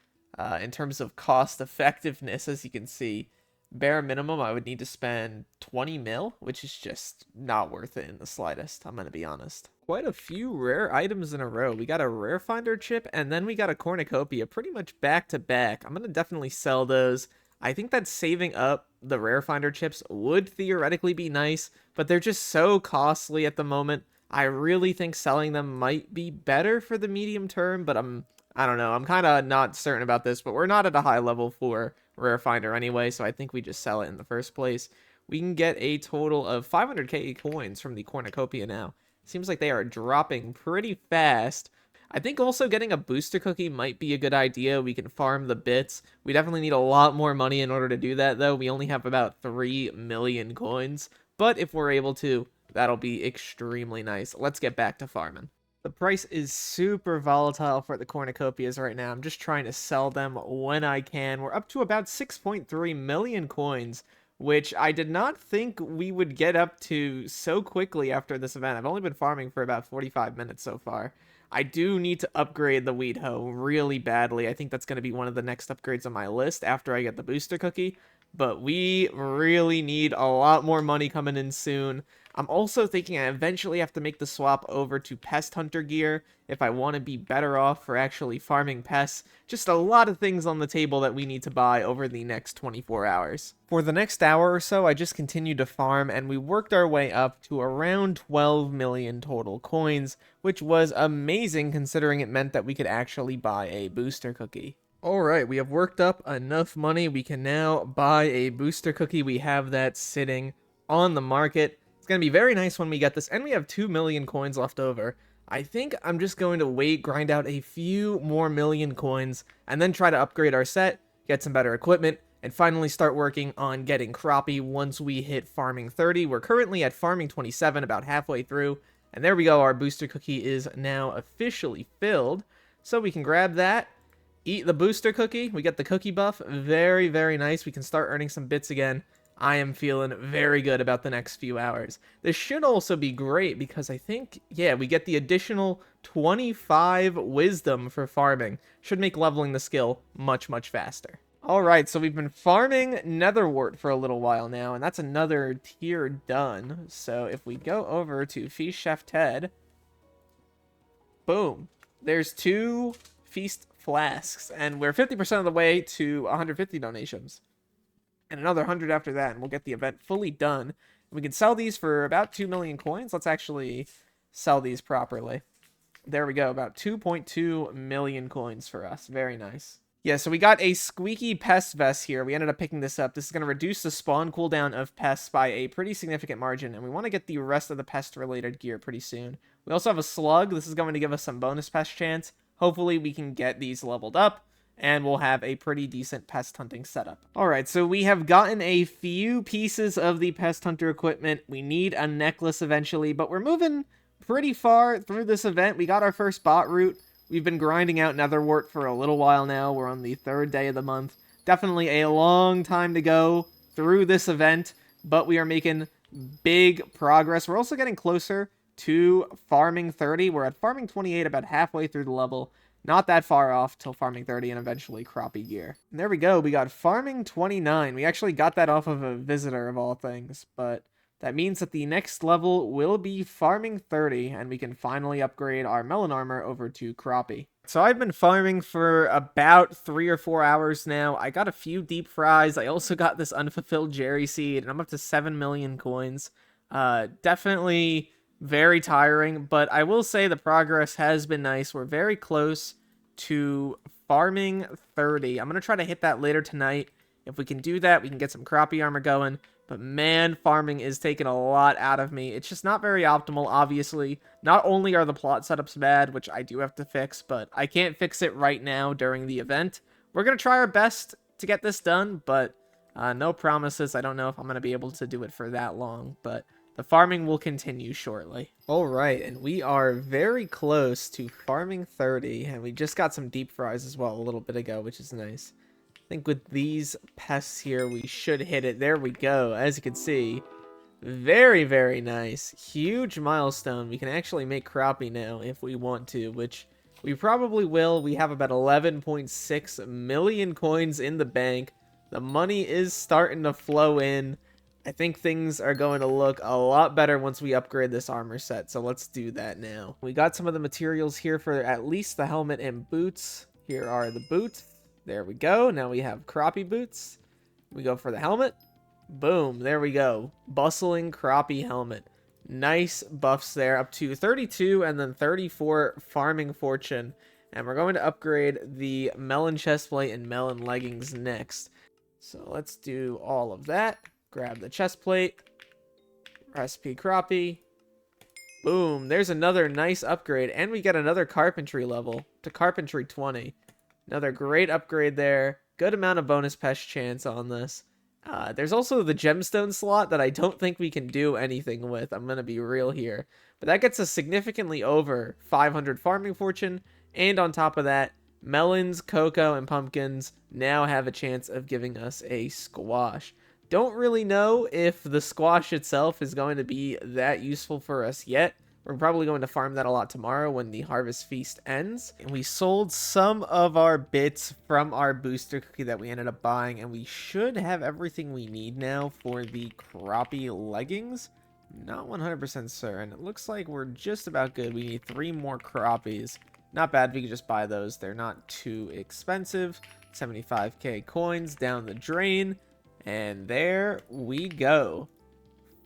in terms of cost effectiveness. As you can see, bare minimum, I would need to spend 20 mil, which is just not worth it in the slightest, I'm going to be honest. Quite a few rare items in a row. We got a rare finder chip, and then we got a cornucopia pretty much back to back. I'm going to definitely sell those. I think that saving up the rare finder chips would theoretically be nice, but they're just so costly at the moment. I really think selling them might be better for the medium term, but I don't know. I'm kind of not certain about this, but we're not at a high level for rare finder anyway, so I think we just sell it in the first place. We can get a total of 500k coins from the cornucopia now. Seems like they are dropping pretty fast. I think also getting a booster cookie might be a good idea. We can farm the bits. We definitely need a lot more money in order to do that, though. We only have about 3 million coins, but if we're able to, that'll be extremely nice. Let's get back to farming. The price is super volatile for the cornucopias right now. I'm just trying to sell them when I can. We're up to about 6.3 million coins, which I did not think we would get up to so quickly after this event. I've only been farming for about 45 minutes so far. I do need to upgrade the Weed Hoe really badly. I think that's going to be one of the next upgrades on my list after I get the booster cookie. But we really need a lot more money coming in soon. I'm also thinking I eventually have to make the swap over to Pest Hunter gear if I want to be better off for actually farming pests. Just a lot of things on the table that we need to buy over the next 24 hours. For the next hour or so, I just continued to farm, and we worked our way up to around 12 million total coins, which was amazing considering it meant that we could actually buy a booster cookie. Alright, we have worked up enough money. We can now buy a booster cookie. We have that sitting on the market. It's going to be very nice when we get this, and we have 2 million coins left over. I think I'm just going to wait, grind out a few more million coins, and then try to upgrade our set, get some better equipment, and finally start working on getting crappie once we hit farming 30. We're currently at farming 27, about halfway through, and there we go. Our booster cookie is now officially filled, so we can grab that. Eat the booster cookie. We get the cookie buff. Very, very nice. We can start earning some bits again. I am feeling very good about the next few hours. This should also be great because I think, yeah, we get the additional 25 wisdom for farming. Should make leveling the skill much, much faster. Alright, so we've been farming Netherwort for a little while now, and that's another tier done. So if we go over to Feast Chef Ted, boom, there's 2 Feast Flasks, and we're 50% of the way to 150 donations. And another 100 after that, and we'll get the event fully done. We can sell these for about 2 million coins. Let's actually sell these properly. There we go, about 2.2 million coins for us. Very nice. Yeah, so we got a squeaky pest vest here. We ended up picking this up. This is going to reduce the spawn cooldown of pests by a pretty significant margin, and we want to get the rest of the pest-related gear pretty soon. We also have a slug. This is going to give us some bonus pest chance. Hopefully we can get these leveled up, and we'll have a pretty decent pest hunting setup. Alright, so we have gotten a few pieces of the pest hunter equipment. We need a necklace eventually, but we're moving pretty far through this event. We got our first bot route. We've been grinding out Netherwort for a little while now. We're on the 3rd day of the month. Definitely a long time to go through this event, but we are making big progress. We're also getting closer to farming 30. We're at farming 28, about halfway through the level. Not that far off till farming 30 and eventually crappie gear. And there we go. We got farming 29. We actually got that off of a visitor of all things, but that means that the next level will be farming 30, and we can finally upgrade our melon armor over to crappie. So I've been farming for about 3 or 4 hours now. I got a few deep fries. I also got this unfulfilled Jerry seed, and I'm up to 7 million coins. Definitely very tiring, but I will say the progress has been nice. We're very close to farming 30. I'm going to try to hit that later tonight. If we can do that, we can get some crappie armor going. But man, farming is taking a lot out of me. It's just not very optimal, obviously. Not only are the plot setups bad, which I do have to fix, but I can't fix it right now during the event. We're going to try our best to get this done, but no promises. I don't know if I'm going to be able to do it for that long, but the farming will continue shortly. Alright, and we are very close to farming 30, and we just got some deep fries as well a little bit ago, which is nice. I think with these pests here, we should hit it. There we go. As you can see, very, very nice. Huge milestone. We can actually make crappie now if we want to, which we probably will. We have about 11.6 million coins in the bank. The money is starting to flow in. I think things are going to look a lot better once we upgrade this armor set, so let's do that now. We got some of the materials here for at least the helmet and boots. Here are the boots. There we go. Now we have crappie boots. We go for the helmet. Boom. There we go. Bustling crappie helmet. Nice buffs there. Up to 32 and then 34 farming fortune. And we're going to upgrade the melon chestplate and melon leggings next. So let's do all of that. Grab the chestplate. Recipe crappie. Boom. There's another nice upgrade. And we get another carpentry level to carpentry 20. Another great upgrade there. Good amount of bonus pest chance on this. There's also the gemstone slot that I don't think we can do anything with. I'm going to be real here. But that gets us significantly over 500 farming fortune. And on top of that, melons, cocoa, and pumpkins now have a chance of giving us a squash. Don't really know if the squash itself is going to be that useful for us yet. We're probably going to farm that a lot tomorrow when the harvest feast ends. And we sold some of our bits from our booster cookie that we ended up buying. And we should have everything we need now for the crappie leggings. Not 100% certain. It looks like we're just about good. We need 3 more crappies. Not bad. We could just buy those. They're not too expensive. 75k coins down the drain. And there we go.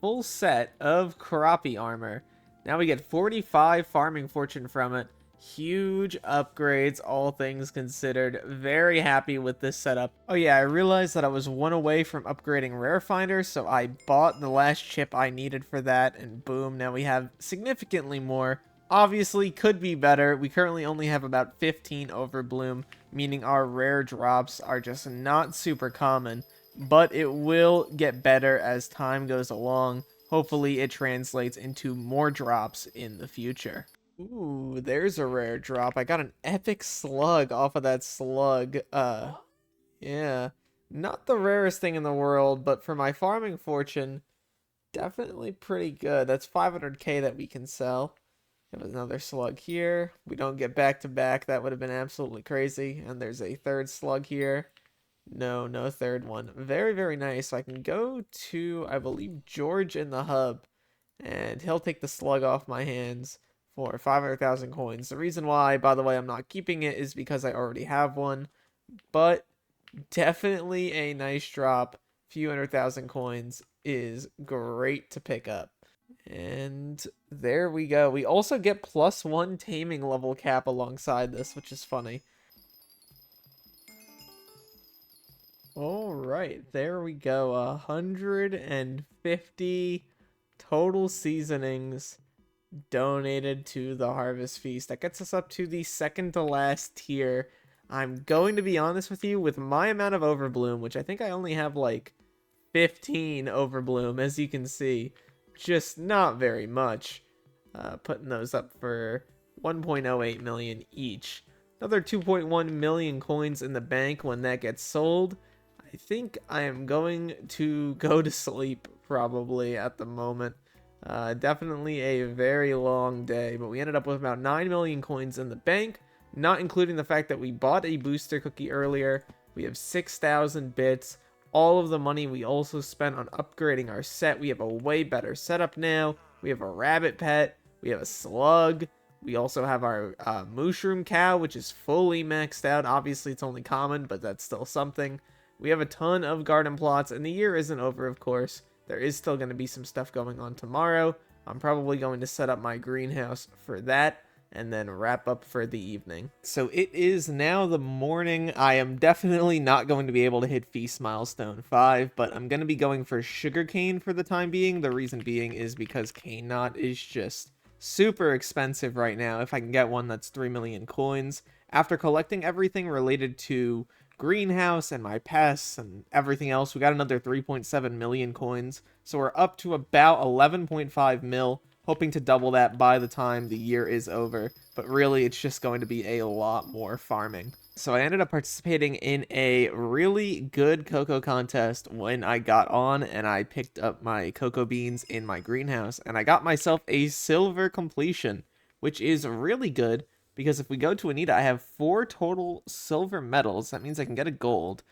Full set of crappie armor. Now we get 45 farming fortune from it. Huge upgrades, all things considered. Very happy with this setup. Oh yeah, I realized that I was 1 away from upgrading Rare Finder, so I bought the last chip I needed for that, and boom, now we have significantly more. Obviously, could be better. We currently only have about 15 Overbloom, meaning our rare drops are just not super common, but it will get better as time goes along. Hopefully it translates into more drops in the future. Ooh, there's a rare drop. I got an epic slug off of that slug. Yeah. Not the rarest thing in the world, but for my farming fortune, definitely pretty good. That's 500k that we can sell. Have another slug here. We don't get back to back. That would have been absolutely crazy. And there's a third slug here. No, no third one. Very, very nice. So I can go to, I believe, George in the hub, and he'll take the slug off my hands for 500,000 coins. The reason why, by the way, I'm not keeping it is because I already have one, but definitely a nice drop. Few 100,000 coins is great to pick up. And there we go. We also get +1 taming level cap alongside this, which is funny. All right, there we go. 150 total seasonings donated to the Harvest Feast. That gets us up to the second to last tier. I'm going to be honest with you, with my amount of Overbloom, which I think I only have like 15 Overbloom, as you can see, just not very much. Putting those up for 1.08 million each. Another 2.1 million coins in the bank when that gets sold. I think I am going to go to sleep probably at the moment. Definitely a very long day, but we ended up with about 9 million coins in the bank, not including the fact that we bought a booster cookie earlier. We have 6,000 bits. All of the money we also spent on upgrading our set. We have a way better setup now. We have a rabbit pet. We have a slug. We also have our mushroom cow, which is fully maxed out. Obviously, it's only common, but that's still something. We have a ton of garden plots, and the year isn't over, of course. There is still going to be some stuff going on tomorrow. I'm probably going to set up my greenhouse for that, and then wrap up for the evening. So it is now the morning. I am definitely not going to be able to hit Feast Milestone 5, but I'm going to be going for sugarcane for the time being. The reason being is because cane knot is just super expensive right now. If I can get one that's 3 million coins. After collecting everything related to greenhouse and my pests and everything else, we got another 3.7 million coins. So we're up to about 11.5 mil. Hoping to double that by the time the year is over, but really it's just going to be a lot more farming. So I ended up participating in a really good cocoa contest when I got on, and I picked up my cocoa beans in my greenhouse, and I got myself a silver completion, which is really good because if we go to Anita, I have 4 total silver medals. That means I can get a gold.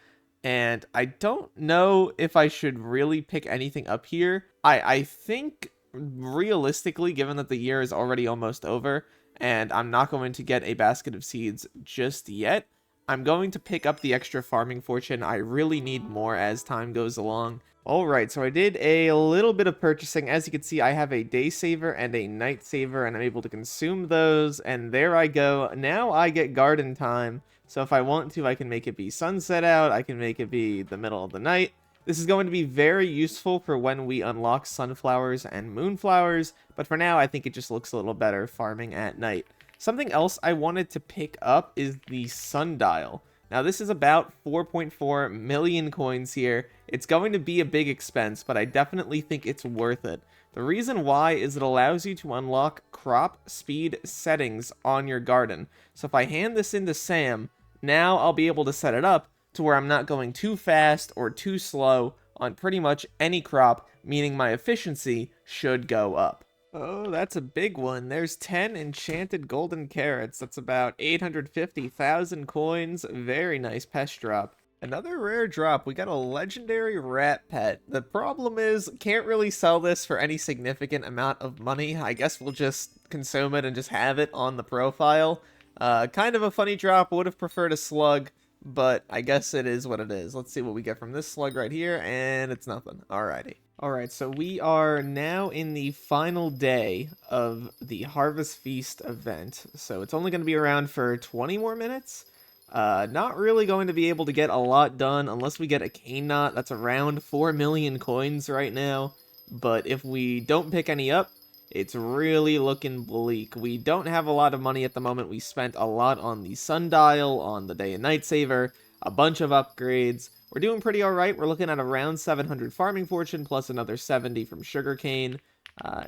And I don't know if I should really pick anything up here. I think realistically, given that the year is already almost over and I'm not going to get a basket of seeds just yet, I'm going to pick up the extra farming fortune. I really need more as time goes along. Alright, so I did a little bit of purchasing. As you can see, I have a day saver and a night saver, and I'm able to consume those, and there I go. Now I get garden time, so if I want to, I can make it be sunset out, I can make it be the middle of the night. This is going to be very useful for when we unlock sunflowers and moonflowers, but for now I think it just looks a little better farming at night. Something else I wanted to pick up is the sundial. Now this is about 4.4 million coins here. It's going to be a big expense, but I definitely think it's worth it. The reason why is it allows you to unlock crop speed settings on your garden. So if I hand this into Sam, now I'll be able to set it up to where I'm not going too fast or too slow on pretty much any crop, meaning my efficiency should go up. Oh, that's a big one. There's 10 enchanted golden carrots. That's about 850,000 coins. Very nice pest drop. Another rare drop. We got a legendary rat pet. The problem is, can't really sell this for any significant amount of money. I guess we'll just consume it and just have it on the profile. Kind of a funny drop. Would have preferred a slug, but I guess it is what it is. Let's see what we get from this slug right here, and it's nothing. Alrighty. Alright, so we are now in the final day of the Harvest Feast event. So it's only going to be around for 20 more minutes. Not really going to be able to get a lot done unless we get a cane knot. That's around 4 million coins right now. But if we don't pick any up, it's really looking bleak. We don't have a lot of money at the moment. We spent a lot on the sundial, on the day and night saver, a bunch of upgrades. We're doing pretty alright. We're looking at around 700 farming fortune, plus another 70 from sugarcane.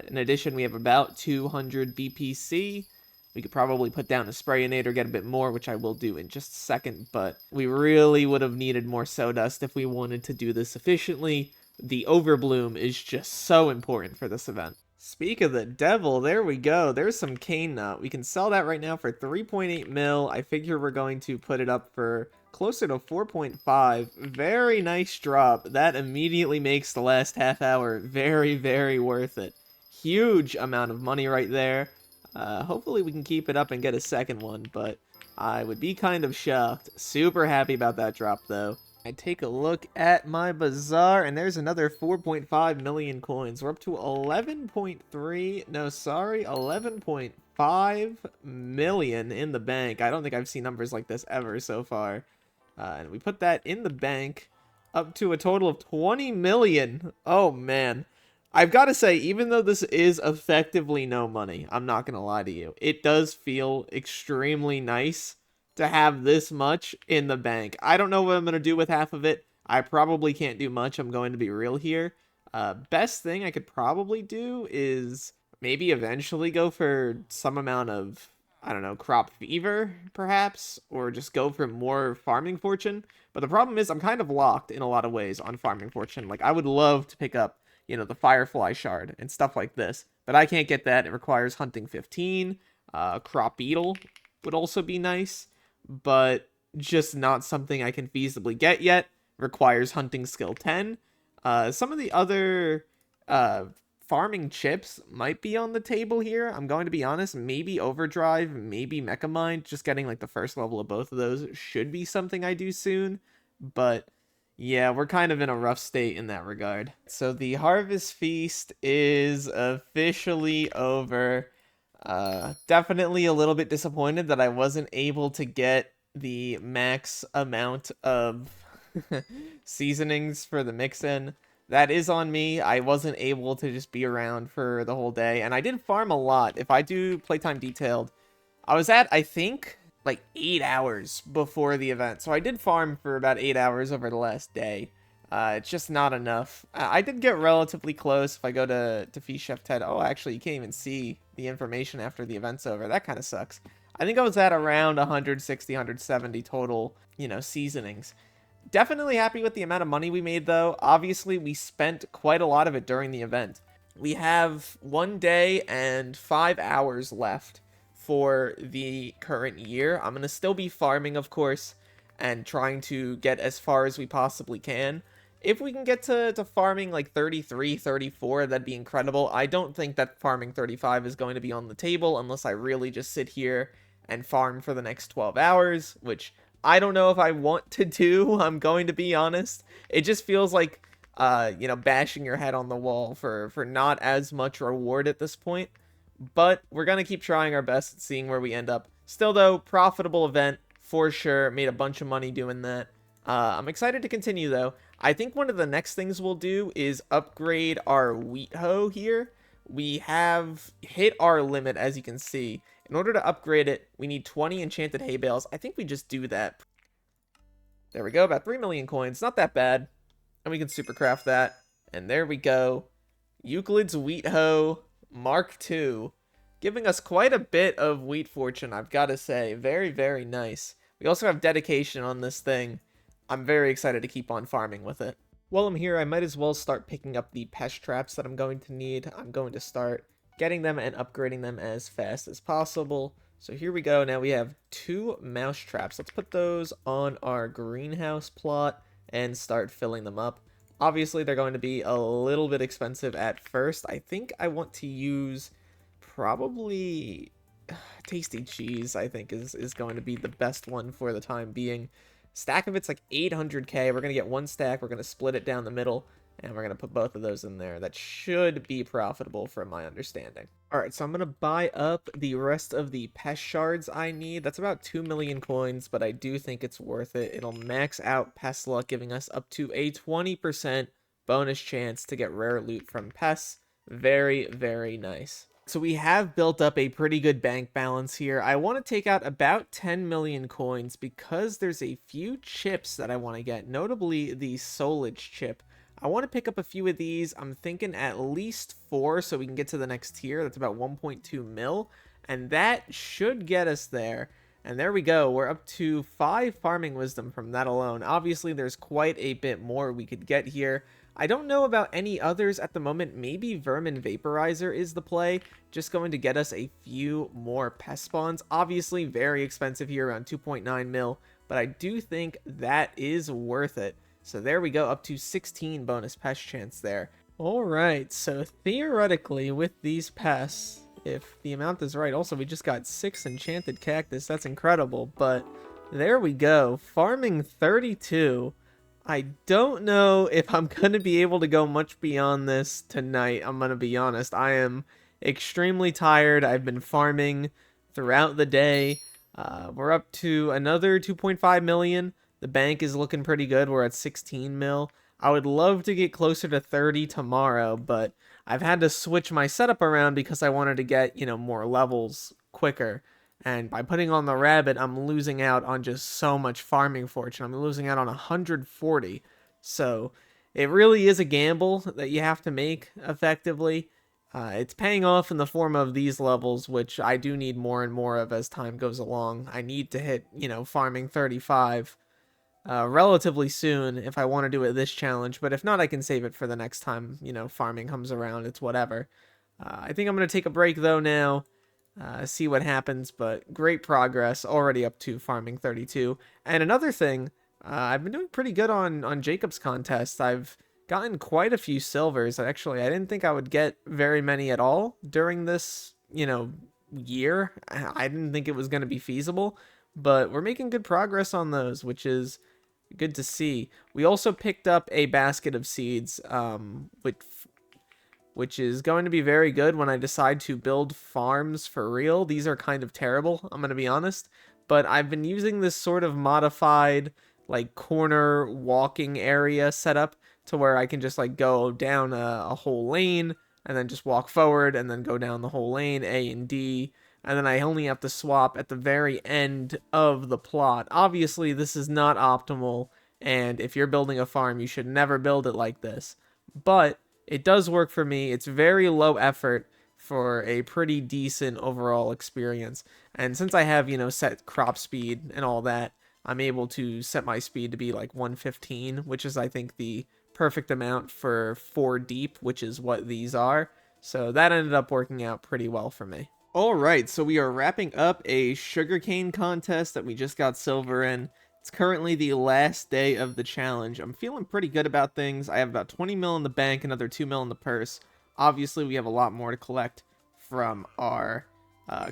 In addition, we have about 200 BPC. We could probably put down a sprayinator, get a bit more, which I will do in just a second, but we really would have needed more sawdust if we wanted to do this efficiently. The overbloom is just so important for this event. Speak of the devil, there we go. There's some cane nut. We can sell that right now for 3.8 mil. I figure we're going to put it up for closer to 4.5. Very nice drop. That immediately makes the last half hour very, very worth it. Huge amount of money right there. Hopefully we can keep it up and get a second one, but I would be kind of shocked. Super happy about that drop, though. I take a look at my bazaar, and there's another 4.5 million coins. We're up to 11.3, no, sorry, 11.5 million in the bank. I don't think I've seen numbers like this ever so far. And we put that in the bank up to a total of 20 million. Oh, man. I've got to say, even though this is effectively no money, I'm not going to lie to you, it does feel extremely nice to have this much in the bank. I don't know what I'm going to do with half of it. I probably can't do much. I'm going to be real here. Best thing I could probably do is maybe eventually go for some amount of, I don't know, crop fever, perhaps, or just go for more farming fortune. But the problem is I'm kind of locked in a lot of ways on farming fortune. Like, I would love to pick up, you know, the Firefly Shard and stuff like this, but I can't get that. It requires hunting 15. Crop Beetle would also be nice, but just not something I can feasibly get yet. Requires hunting skill 10. Some of the other farming chips might be on the table here. I'm going to be honest. Maybe Overdrive, maybe Mecha Mind. Just getting like the first level of both of those should be something I do soon. But yeah, we're kind of in a rough state in that regard. So the Harvest Feast is officially over. Definitely a little bit disappointed that I wasn't able to get the max amount of seasonings for the mix-in. That is on me. I wasn't able to just be around for the whole day, and I did farm a lot. If I do playtime detailed, I was at, I think, like 8 hours before the event, so I did farm for about 8 hours over the last day. It's just not enough. I did get relatively close. If I go to Feast Chef Ted, oh, actually, you can't even see the information after the event's over. That kind of sucks. I think I was at around 160, 170 total, you know, seasonings. Definitely happy with the amount of money we made, though. Obviously, we spent quite a lot of it during the event. We have 1 day and 5 hours left for the current year. I'm going to still be farming, of course, and trying to get as far as we possibly can. If we can get to farming like 33, 34, that'd be incredible. I don't think that farming 35 is going to be on the table unless I really just sit here and farm for the next 12 hours, which I don't know if I want to do, I'm going to be honest. It just feels like, you know, bashing your head on the wall for not as much reward at this point. But we're going to keep trying our best at seeing where we end up. Still, though, profitable event for sure. Made a bunch of money doing that. I'm excited to continue, though. I think one of the next things we'll do is upgrade our wheat hoe here. We have hit our limit, as you can see. In order to upgrade it, we need 20 enchanted hay bales. I think we just do that. There we go, about 3 million coins. Not that bad. And we can supercraft that. And there we go. Euclid's wheat hoe Mark II. Giving us quite a bit of wheat fortune, I've got to say. Very, very nice. We also have dedication on this thing. I'm very excited to keep on farming with it. While I'm here, I might as well start picking up the pest traps that I'm going to need. I'm going to start getting them and upgrading them as fast as possible. So here we go. Now we have 2 mouse traps. Let's put those on our greenhouse plot and start filling them up. Obviously, they're going to be a little bit expensive at first. I think I want to use probably Tasty Cheese, I think, is going to be the best one for the time being. Stack of it's like 800k. We're going to get 1 stack. We're going to split it down the middle. And we're going to put both of those in there. That should be profitable from my understanding. Alright, so I'm going to buy up the rest of the pest shards I need. That's about 2 million coins, but I do think it's worth it. It'll max out pest luck, giving us up to a 20% bonus chance to get rare loot from pests. Very, very nice. So we have built up a pretty good bank balance here. I want to take out about 10 million coins because there's a few chips that I want to get, notably the Solage chip. I want to pick up a few of these. I'm thinking at least 4 so we can get to the next tier. That's about 1.2 mil. And that should get us there. And there we go. We're up to 5 farming wisdom from that alone. Obviously, there's quite a bit more we could get here. I don't know about any others at the moment. Maybe Vermin Vaporizer is the play. Just going to get us a few more pest spawns. Obviously, very expensive here, around 2.9 mil. but I do think that is worth it. So there we go, up to 16 bonus pest chance there. Alright, so theoretically with these pests, if the amount is right, also we just got 6 enchanted cactus, that's incredible, but there we go, farming 32. I don't know if I'm going to be able to go much beyond this tonight, I'm going to be honest. I am extremely tired. I've been farming throughout the day. We're up to another 2.5 million. The bank is looking pretty good. We're at 16 mil. I would love to get closer to 30 tomorrow, but I've had to switch my setup around because I wanted to get, more levels quicker. And by putting on the rabbit, I'm losing out on just so much farming fortune. I'm losing out on 140. So it really is a gamble that you have to make effectively. It's paying off in the form of these levels, which I do need more and more of as time goes along. I need to hit, farming 35 relatively soon if I want to do it this challenge. But if not, I can save it for the next time, farming comes around. It's whatever. I think I'm going to take a break, though, now. See what happens, but great progress, already up to farming 32. And another thing, I've been doing pretty good on Jacob's contest. I've gotten quite a few silvers. Actually, I didn't think I would get very many at all during this, year. I didn't think it was going to be feasible, but we're making good progress on those, which is good to see. We also picked up a basket of seeds, which is going to be very good when I decide to build farms for real. These are kind of terrible, I'm going to be honest, but I've been using this sort of modified, corner walking area setup to where I can just, go down a whole lane, and then just walk forward, and then go down the whole lane, A and D, and then I only have to swap at the very end of the plot. Obviously, this is not optimal, and if you're building a farm, you should never build it like this, but it does work for me. It's very low effort for a pretty decent overall experience. And since I have, set crop speed and all that, I'm able to set my speed to be 115, which is, I think, the perfect amount for 4 deep, which is what these are. So that ended up working out pretty well for me. Alright, so we are wrapping up a sugarcane contest that we just got silver in. It's currently the last day of the challenge. I'm feeling pretty good about things. I have about 20 mil in the bank, another 2 mil in the purse. Obviously, we have a lot more to collect from our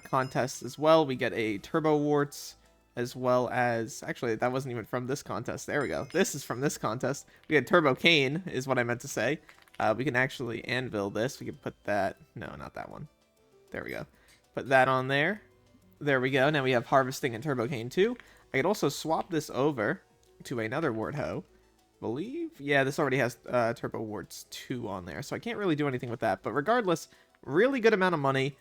contests as well. We get a Turbo Warts, as well as... Actually, that wasn't even from this contest. There we go. This is from this contest. We had Turbo Cane, is what I meant to say. We can actually anvil this. We can put that... No, not that one. There we go. Put that on there. There we go. Now we have Harvesting and Turbo Cane too. I could also swap this over to another Wart Hoe, believe. Yeah, this already has Turbo Warts 2 on there, so I can't really do anything with that. But regardless, really good amount of money.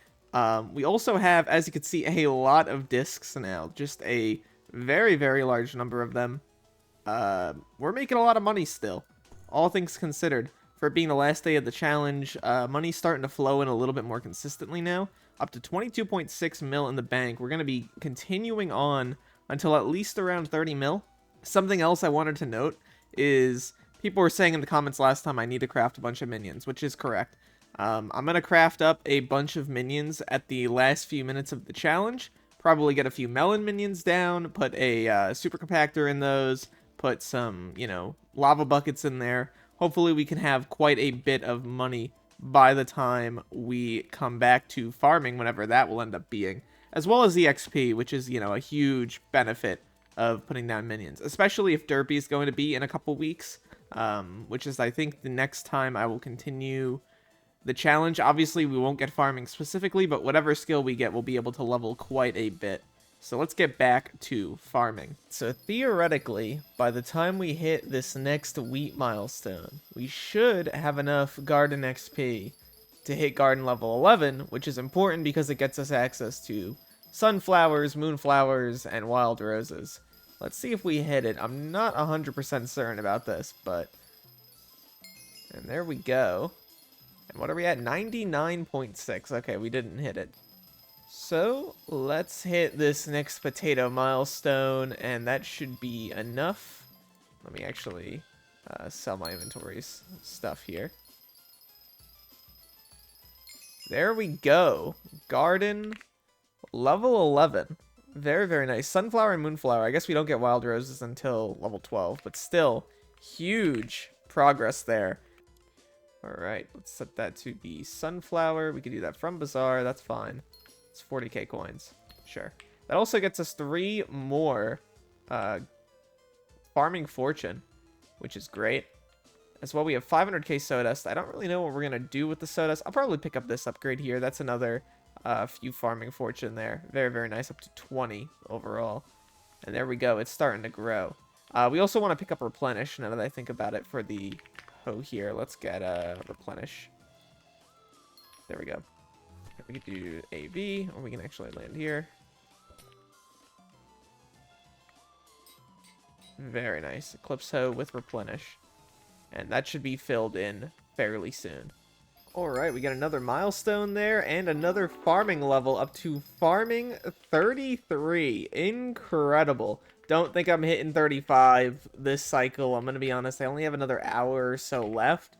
We also have, as you can see, a lot of discs now. Just a very, very large number of them. We're making a lot of money still, all things considered. For it being the last day of the challenge, money's starting to flow in a little bit more consistently now. Up to 22.6 mil in the bank. We're going to be continuing on until at least around 30 mil. Something else I wanted to note is people were saying in the comments last time I need to craft a bunch of minions, which is correct. I'm going to craft up a bunch of minions at the last few minutes of the challenge. Probably get a few melon minions down, put a super compactor in those, put some, lava buckets in there. Hopefully we can have quite a bit of money by the time we come back to farming, whenever that will end up being. As well as the XP, which is, a huge benefit of putting down minions. Especially if Derpy is going to be in a couple weeks. Which is, I think, the next time I will continue the challenge. Obviously, we won't get farming specifically, but whatever skill we get, we'll be able to level quite a bit. So let's get back to farming. So theoretically, by the time we hit this next wheat milestone, we should have enough garden XP to hit garden level 11, which is important because it gets us access to sunflowers, moonflowers, and wild roses. Let's see if we hit it. I'm not 100% certain about this, but... And there we go. And what are we at? 99.6. Okay, we didn't hit it. So, let's hit this next potato milestone, and that should be enough. Let me actually sell my inventory's stuff here. There we go. Garden level 11. Very, very nice. Sunflower and Moonflower. I guess we don't get Wild Roses until level 12, but still, huge progress there. Alright, let's set that to be Sunflower. We can do that from Bazaar. That's fine. It's 40k coins. Sure. That also gets us 3 more Farming Fortune, which is great. As well, we have 500k Sawdust. I don't really know what we're going to do with the Sawdust. I'll probably pick up this upgrade here. That's another few Farming Fortune there. Very, very nice. Up to 20 overall. And there we go. It's starting to grow. We also want to pick up Replenish now that I think about it for the hoe here. Let's get Replenish. There we go. We could do AV, or we can actually land here. Very nice. Eclipse hoe with Replenish. And that should be filled in fairly soon. Alright, we got another milestone there, and another farming level up to farming 33. Incredible. Don't think I'm hitting 35 this cycle. I'm going to be honest, I only have another hour or so left.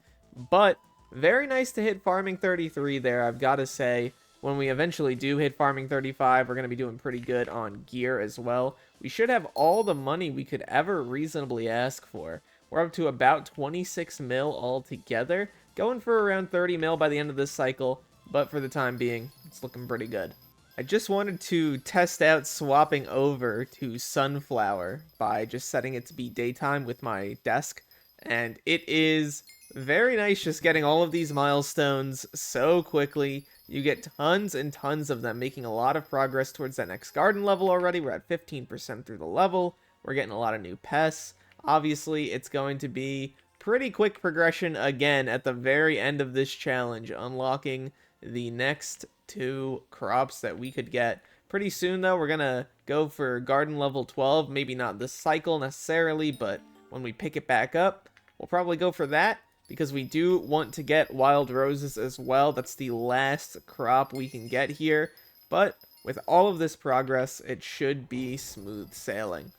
But very nice to hit farming 33 there, I've got to say. When we eventually do hit farming 35, we're going to be doing pretty good on gear as well. We should have all the money we could ever reasonably ask for. We're up to about 26 mil altogether. Going for around 30 mil by the end of this cycle, but for the time being, it's looking pretty good. I just wanted to test out swapping over to Sunflower by just setting it to be daytime with my desk, and it is very nice just getting all of these milestones so quickly. You get tons and tons of them, making a lot of progress towards that next garden level already. We're at 15% through the level. We're getting a lot of new pests. Obviously, it's going to be pretty quick progression again at the very end of this challenge, unlocking the next 2 crops that we could get. Pretty soon, though, we're going to go for garden level 12. Maybe not this cycle necessarily, but when we pick it back up, we'll probably go for that, because we do want to get wild roses as well. That's the last crop we can get here. But with all of this progress, it should be smooth sailing.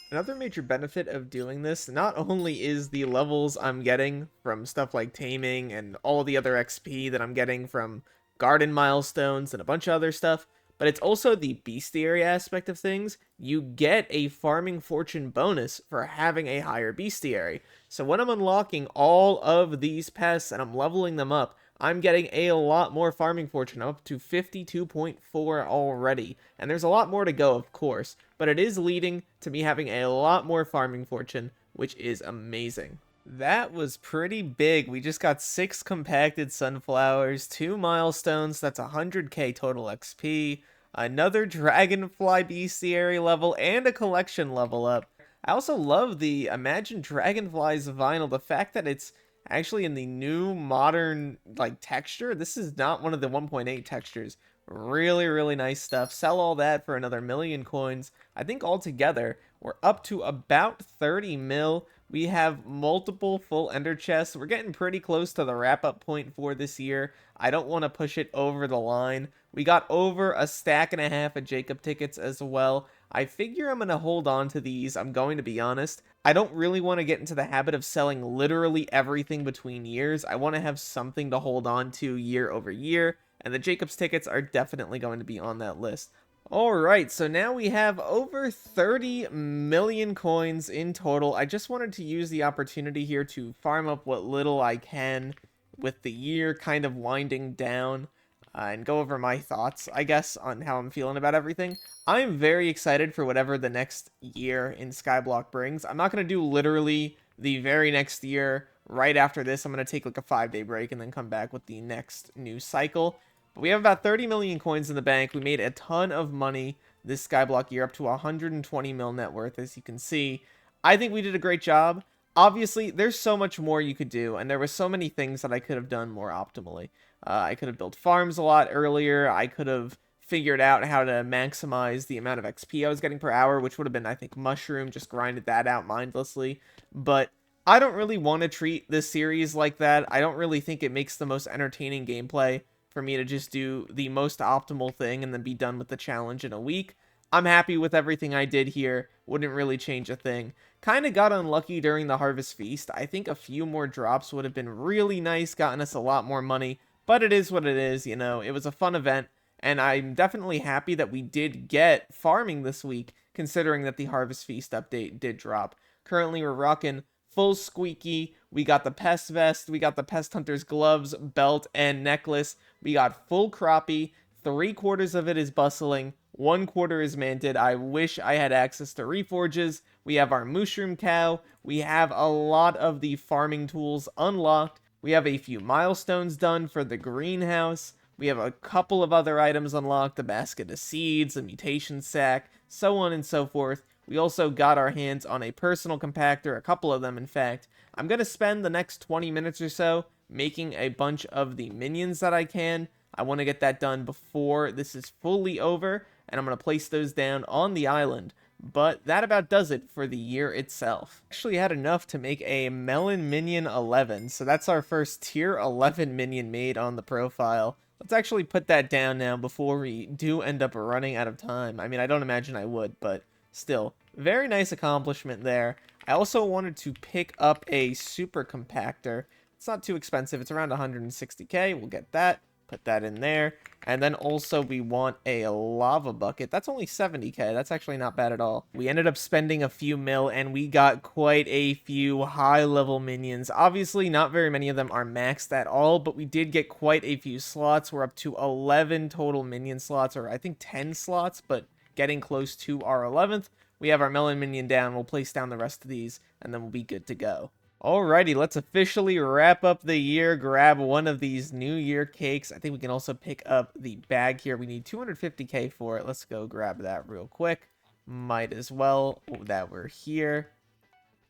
Another major benefit of doing this, not only is the levels I'm getting from stuff like taming and all the other XP that I'm getting from garden milestones and a bunch of other stuff, but it's also the bestiary aspect of things. You get a farming fortune bonus for having a higher bestiary. So when I'm unlocking all of these pests and I'm leveling them up, I'm getting a lot more farming fortune. I'm up to 52.4 already. And there's a lot more to go, of course. But it is leading to me having a lot more farming fortune, which is amazing. That was pretty big. We just got 6 compacted sunflowers, 2 milestones. That's 100k total XP. Another dragonfly bestiary level, and a collection level up. I also love the Imagine Dragonflies vinyl. The fact that it's actually in the new modern texture. This is not one of the 1.8 textures. Really, really nice stuff. Sell all that for another 1,000,000 coins. I think altogether we're up to about 30 mil. We have multiple full ender chests. We're getting pretty close to the wrap-up point for this year. I don't want to push it over the line. We got over a stack and a half of Jacob tickets as well. I figure I'm going to hold on to these. I'm going to be honest. I don't really want to get into the habit of selling literally everything between years. I want to have something to hold on to year over year, and the Jacob's tickets are definitely going to be on that list. Alright, so now we have over 30 million coins in total. I just wanted to use the opportunity here to farm up what little I can with the year kind of winding down. And go over my thoughts, I guess, on how I'm feeling about everything. I'm very excited for whatever the next year in Skyblock brings. I'm not going to do literally the very next year right after this. I'm going to take like a 5-day break and then come back with the next new cycle. But we have about 30 million coins in the bank. We made a ton of money this Skyblock year, up to 120 mil net worth, as you can see. I think we did a great job. Obviously, there's so much more you could do, and there were so many things that I could have done more optimally. I could have built farms a lot earlier. I could have figured out how to maximize the amount of XP I was getting per hour, which would have been, I think, mushroom, just grinded that out mindlessly. But I don't really want to treat this series like that. I don't really think it makes the most entertaining gameplay for me to just do the most optimal thing and then be done with the challenge in a week. I'm happy with everything I did here. Wouldn't really change a thing. Kind of got unlucky during the Harvest Feast. I think a few more drops would have been really nice, gotten us a lot more money. But it is what it is, you know. It was a fun event, And I'm definitely happy that we did get farming this week, considering that the Harvest Feast update did drop. Currently, we're rocking full squeaky. We got the Pest Vest, we got the Pest Hunter's gloves, belt, and necklace. We got full crappie. 3/4 of it is bustling. 1/4 is manted. I wish I had access to reforges. We have our mushroom cow. We have a lot of the farming tools unlocked. We have a few milestones done for the greenhouse. We have a couple of other items unlocked, a basket of seeds, a mutation sack, so on and so forth. We also got our hands on a personal compactor, a couple of them in fact. I'm going to spend the next 20 minutes or so making a bunch of the minions that I can. I want to get that done before this is fully over, and I'm going to place those down on the island. But that about does it for the year itself. Actually had enough to make a Melon Minion 11, so that's our first tier 11 minion made on the profile. Let's actually put that down now before we do end up running out of time. I mean, I don't imagine I would, but still, very nice accomplishment there. I also wanted to pick up a super compactor. It's not too expensive. It's around 160k. We'll get that. Put that in there. And then also we want a lava bucket. That's only 70k. That's actually not bad at all. We ended up spending a few mil and we got quite a few high-level minions. Obviously, not very many of them are maxed at all, but we did get quite a few slots. We're up to 11 total minion slots, or I think 10 slots, but getting close to our 11th. We have our melon minion down. We'll place down the rest of these, and then we'll be good to go. Alrighty, let's officially wrap up the year, grab one of these New Year cakes. I think we can also pick up the bag here. We need 250k for it. Let's go grab that real quick. Might as well that we're here.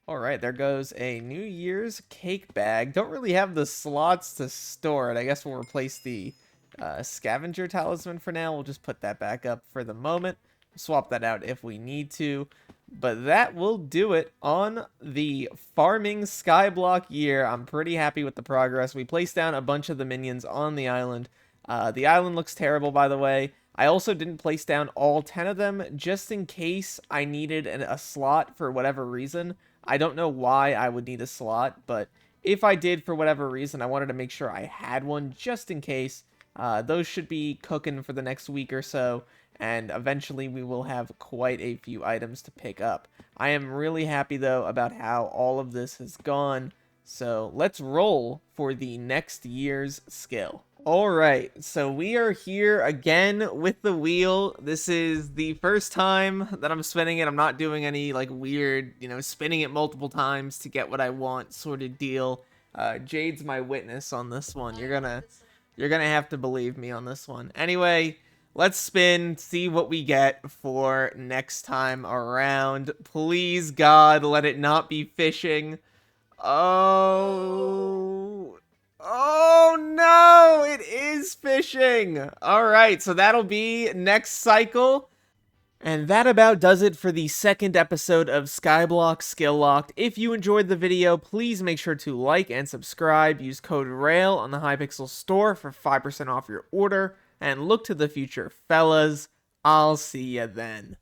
Alright, there goes a New Year's cake bag. Don't really have the slots to store it. I guess we'll replace the scavenger talisman for now. We'll just put that back up for the moment. Swap that out if we need to. But that will do it on the farming Skyblock year. I'm pretty happy with the progress. We placed down a bunch of the minions on the island. The island looks terrible, by the way. I also didn't place down all 10 of them just in case I needed a slot for whatever reason. I don't know why I would need a slot, but if I did for whatever reason, I wanted to make sure I had one just in case. Those should be cooking for the next week or so, and eventually we will have quite a few items to pick up. I am really happy, though, about how all of this has gone, so let's roll for the next year's skill. Alright, so we are here again with the wheel. This is the first time that I'm spinning it. I'm not doing any, like, weird, spinning it multiple times to get what I want sort of deal. Jade's my witness on this one. You're gonna have to believe me on this one. Anyway, let's spin, see what we get for next time around. Please, God, let it not be fishing. Oh no, it is fishing. All right, so that'll be next cycle. And that about does it for the second episode of Skyblock Skill Locked. If you enjoyed the video, please make sure to like and subscribe. Use code RAIL on the Hypixel store for 5% off your order. And look to the future, fellas. I'll see ya then.